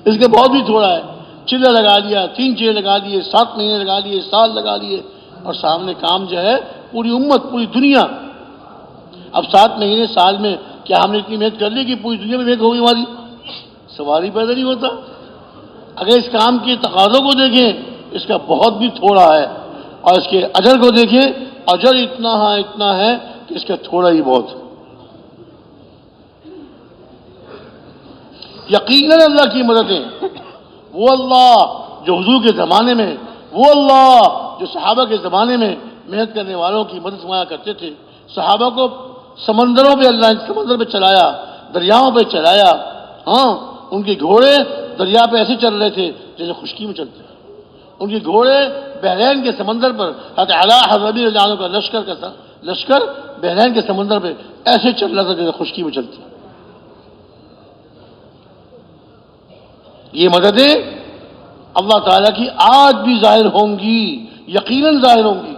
اس کا بہت بھی تھوڑا ہے۔ چلہ لگا لیا، 3 چلے لگا لیے، 7 مہینے لگا لیے، سال لگا لیے اور سامنے کام جو ہے پوری امت، پوری دنیا۔ اب 7 مہینے سال میں کیا ہم نے اتنی محنت کر لی کہ پوری دنیا میں محنت ہوگی ہماری؟ سوال ہی پیدا نہیں ہوتا۔ اگر اس کام کے تقاضوں کو دیکھیں اس کا بہت بھی تھوڑا ہے اور اس کے اجر کو دیکھیں، اجر اتنا ہے کہ اس کا تھوڑا ہی بہت ہے۔ یقیناً اللہ کی مددیں، وہ اللہ جو حضور کے زمانے میں، وہ اللہ جو صحابہ کے زمانے میں محنت کرنے والوں کی مدد فرمایا کرتے تھے۔ صحابہ کو سمندروں پہ اللہ نے سمندر پہ چلایا، دریاؤں پہ چلایا۔ ہاں ان کے گھوڑے دریا پہ ایسے چل رہے تھے جیسے خشکی میں چلتے ہیں۔ ان کے گھوڑے بحرین کے سمندر پر، حضرت علی حضرت رضی اللہ عنہ کا لشکر بحرین کے سمندر پہ ایسے چل رہا تھا جیسے خشکی میں چلتے ہیں۔ یہ مددیں اللہ تعالیٰ کی آج بھی ظاہر ہوں گی، یقیناً ظاہر ہوں گی،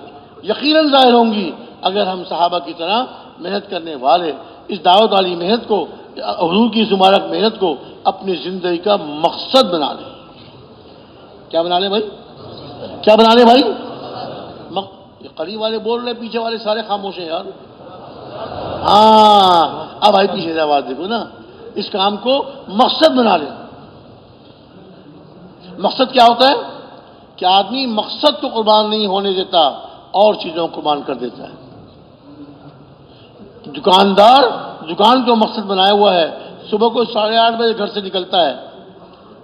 یقیناً ظاہر ہوں گی اگر ہم صحابہ کی طرح محنت کرنے والے اس دعوت والی محنت کو، حضور کی اس مبارک محنت کو اپنی زندگی کا مقصد بنا لیں۔ کیا بنا لیں بھائی؟ کیا بنا لیں بھائی؟ یہ قریب والے بول رہے، پیچھے والے سارے خاموش ہیں یار۔ ہاں اب بھائی پیچھے سے آواز دیکھو نا، اس کام کو مقصد بنا لیں۔ مقصد کیا ہوتا ہے؟ کہ آدمی مقصد کو قربان نہیں ہونے دیتا اور چیزوں کو قربان کر دیتا ہے۔ دکاندار دکان کو مقصد بنایا ہوا ہے، صبح کو 8:30 بجے گھر سے نکلتا ہے،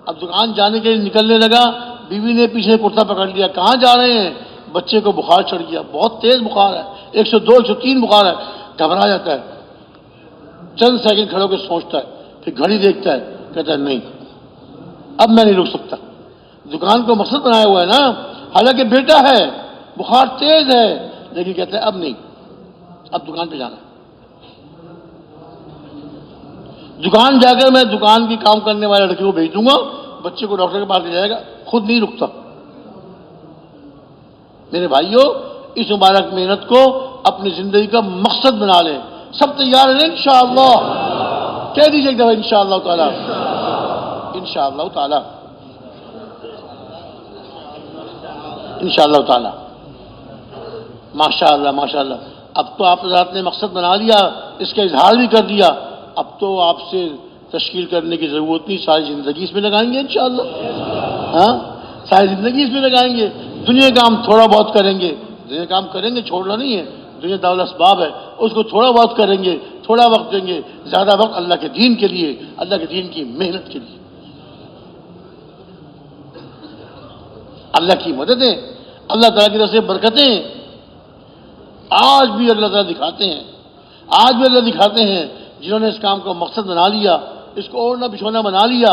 اب دکان جانے کے لیے نکلنے لگا، بیوی نے پیچھے کرتا پکڑ لیا، کہاں جا رہے ہیں؟ بچے کو بخار چڑھ گیا، بہت تیز بخار ہے، 102 103 بخار ہے، گھبرا جاتا ہے، چند سیکنڈ کھڑے ہو کے سوچتا ہے، پھر گھڑی دیکھتا ہے، کہتا ہے نہیں اب میں نہیں رک سکتا۔ دکان کو مقصد بنایا ہوا ہے نا، حالانکہ بیٹا ہے، بخار تیز ہے، لیکن کہتا ہے اب نہیں، اب دکان پہ جانا ہے۔ دکان جا کر میں دکان کی کام کرنے والے لڑکے کو بھیج دوں گا، بچے کو ڈاکٹر کے پاس لے جائے گا، خود نہیں رکتا۔ میرے بھائیوں اس مبارک محنت کو اپنی زندگی کا مقصد بنا لیں۔ سب تیار ہیں انشاءاللہ؟ کہہ دیجیے ایک دفعہ انشاءاللہ تعالی، انشاءاللہ تعالی، انشاءاللہ تعالی۔ ماشاءاللہ ماشاءاللہ، اب تو آپ حضرات نے مقصد بنا لیا، اس کا اظہار بھی کر دیا، اب تو آپ سے تشکیل کرنے کی ضرورت نہیں، ساری زندگی اس میں لگائیں گے انشاءاللہ۔ ہاں ساری زندگی اس میں لگائیں گے، دنیا کا کام تھوڑا بہت کریں گے، دنیا کا کام کریں گے، چھوڑنا نہیں ہے، دنیا دار الاسباب ہے، اس کو تھوڑا بہت کریں گے، تھوڑا وقت دیں گے، زیادہ وقت اللہ کے دین کے لیے، اللہ کے دین کی محنت کے لیے۔ اللہ کی مددیں، اللہ تعالیٰ کی طرف سے برکتیں آج بھی اللہ تعالیٰ دکھاتے ہیں، آج بھی اللہ دکھاتے ہیں۔ جنہوں نے اس کام کو مقصد بنا لیا، اس کو اوڑھنا بچھونا بنا لیا،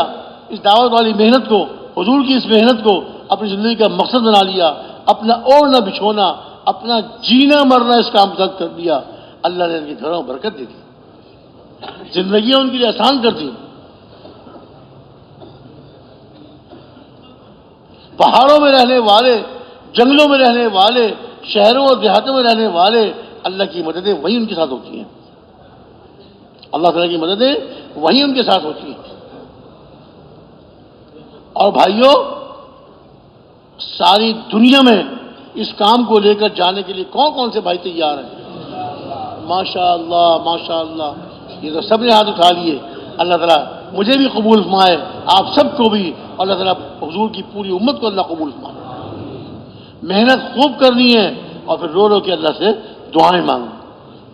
اس دعوت والی محنت کو، حضور کی اس محنت کو اپنی زندگی کا مقصد بنا لیا، اپنا اوڑھنا بچھونا، اپنا جینا مرنا اس کام تک کر دیا، اللہ نے ان کے گھروں میں برکت دے دی، زندگیاں ان کے لیے آسان کر دی۔ پہاڑوں میں رہنے والے، جنگلوں میں رہنے والے، شہروں اور دیہاتوں میں رہنے والے، اللہ کی مددیں وہی ان کے ساتھ ہوتی ہیں، اللہ تعالیٰ کی مددیں وہی ان کے ساتھ ہوتی ہیں۔ اور بھائیوں، ساری دنیا میں اس کام کو لے کر جانے کے لیے کون کون سے بھائی تیار ہیں؟ ماشاءاللہ ماشاءاللہ، یہ تو سب نے ہاتھ اٹھا لیے۔ اللہ تعالیٰ مجھے بھی قبول فرمائے، آپ سب کو بھی، اور اللہ تعالیٰ حضور کی پوری امت کو اللہ قبول فرمائے۔ محنت خوب کرنی ہے، اور پھر رو رو کے اللہ سے دعائیں مانگیں،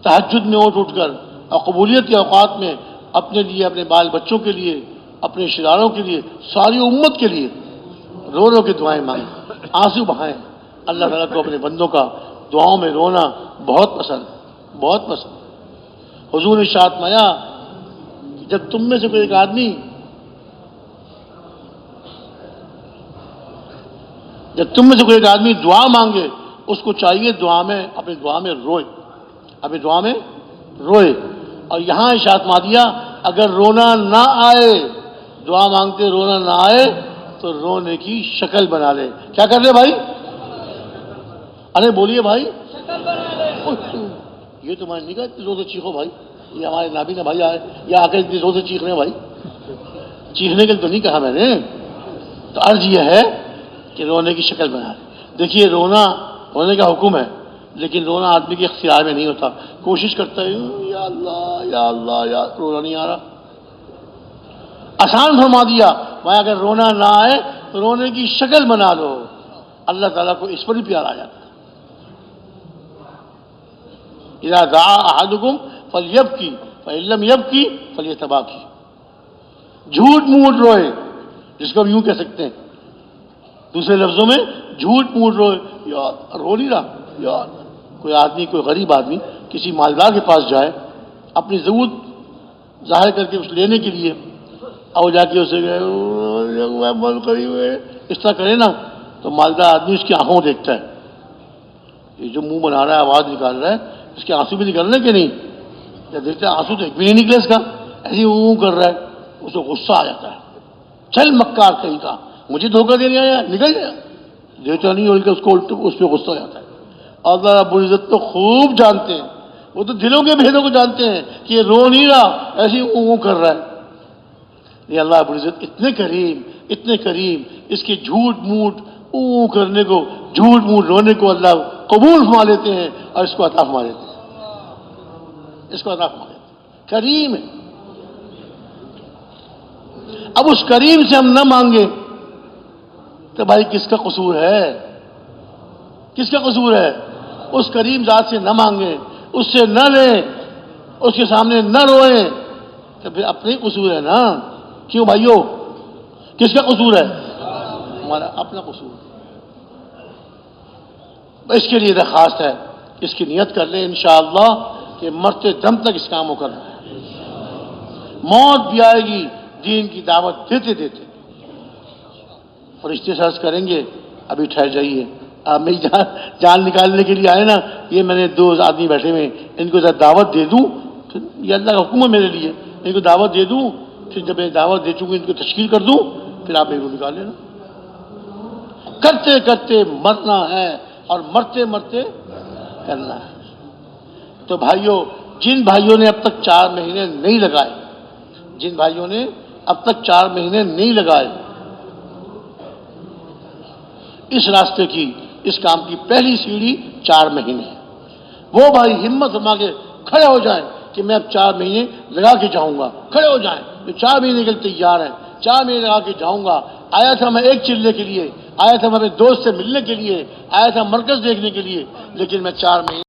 تہجد میں اٹھ کر، اور قبولیت کے اوقات میں اپنے لیے، اپنے بال بچوں کے لیے، اپنے رشتہ داروں کے لیے، ساری امت کے لیے رو رو کے دعائیں مانگیں، آنسو بہائیں۔ اللہ تعالیٰ کو اپنے بندوں کا دعاؤں میں رونا بہت پسند، بہت پسند۔ حضور نے ارشاد فرمایا، جب تم میں سے کوئی ایک آدمی، دعا مانگے، اس کو چاہیے اپنی دعا میں روئے، اپنی دعا میں روئے۔ اور یہاں ارشاد فرما دیا، اگر رونا نہ آئے، دعا مانگتے رونا نہ آئے تو رونے کی شکل بنا لے۔ کیا کر لے بھائی؟ ارے بولیے بھائی، یہ تو میں نہیں کہا اتنی زور سے چیخو بھائی، یہ ہمارے نابینا بھائی آئے یا آ کے اتنی زور سے چیخ رہے ہیں بھائی، چیخنے کے لیے تو نہیں کہا میں نے، تو عرض یہ ہے کہ رونے کی شکل بنا لے۔ دیکھیے، رونے کا حکم ہے، لیکن رونا آدمی کے اختیار میں نہیں ہوتا۔ کوشش کرتا ہے یا اللہ یا اللہ، یا رونا نہیں آ رہا۔ آسان فرما دیا، بھائی اگر رونا نہ آئے تو رونے کی شکل بنا لو، اللہ تعالیٰ کو اس پر بھی پیار آ جاتا ہے۔ اذا دعا احدکم فلیبکی فإن لم یبکی فلیتباکی، جھوٹ موٹ روئے، جس کو ہم یوں کہہ سکتے ہیں، دوسرے لفظوں میں جھوٹ موٹ روئے، یار رو نہیں رہا، یار کوئی آدمی، کوئی غریب آدمی کسی مالدار کے پاس جائے اپنی ضرورت ظاہر کر کے اس لینے کے لیے، اور جا کے اسے اس طرح کرے نا، تو مالدار آدمی اس کی آنکھوں دیکھتا ہے، یہ جو منہ بنا رہا ہے، آواز نکال رہا ہے، اس کے آنسو بھی نکل رہے کہ نہیں؟ جب دیکھتا ہے آنسو تو ایک بھی نہیں نکلے اس کا، ایسے ہی کر رہا ہے، اس کو غصہ آ جاتا ہے، چل مکار کہیں کا، مجھے دھوکہ دینے آیا، نکل جائے، دیتا نہیں، اور اس پہ غصہ آ جاتا ہے۔ اللہ رب العزت تو خوب جانتے ہیں، وہ تو دلوں کے بھیدوں کو جانتے ہیں کہ یہ رو نہیں رہا، ایسے ہی کر رہا ہے۔ یہ اللہ رب العزت اتنے کریم، اس کے جھوٹ موٹ کرنے کو، جھوٹ موٹ رونے کو اللہ قبول فرما لیتے ہیں، اور اس کو عطا فرما لیتے ہیں، کریم ہے۔ اب اس کریم سے ہم نہ مانگے تو بھائی کس کا قصور ہے؟ کس کا قصور ہے؟ اس کریم ذات سے نہ مانگیں، اس سے نہ لیں، اس کے سامنے نہ روئیں، تو پھر اپنے ہی قصور ہے نا۔ کیوں بھائیو؟ کس کا قصور ہے؟ ہمارا اپنا قصور۔ اس کے لیے درخواست ہے، اس کی نیت کر لیں انشاءاللہ کہ مرتے دم تک اس کام کو کرنا ہے۔ موت بھی آئے گی دین کی دعوت دیتے دیتے۔ فرشتے عرض کریں گے ابھی ٹھہر جائیے، آپ میری جان نکالنے کے لیے آئے نا، یہ میں نے 2 آدمی بیٹھے ہوئے، ان کو دعوت دے دوں، پھر یہ اللہ کا حکم ہے میرے لیے، ان کو دعوت دے دوں، پھر جب میں دعوت دے چکوں ان کو تشکیل کر دوں، پھر آپ ان کو نکال لینا۔ کرتے کرتے مرنا ہے، اور مرتے مرتے کرنا ہے۔ تو بھائیوں، جن بھائیوں نے اب تک 4 مہینے نہیں لگائے، اس راستے کی، اس کام کی پہلی سیڑھی 4 مہینے ہے۔ وہ بھائی ہمت فرما کے کھڑے ہو جائیں کہ میں اب 4 مہینے لگا کے جاؤں گا، کھڑے ہو جائیں جو 4 مہینے کے لیے تیار ہیں، 4 مہینے لگا کے جاؤں گا۔ آیا تھا میں ایک چلنے کے لیے، آیا تھا میں اپنے دوست سے ملنے کے لیے، آیا تھا مرکز دیکھنے کے لیے، لیکن میں 4 مہینے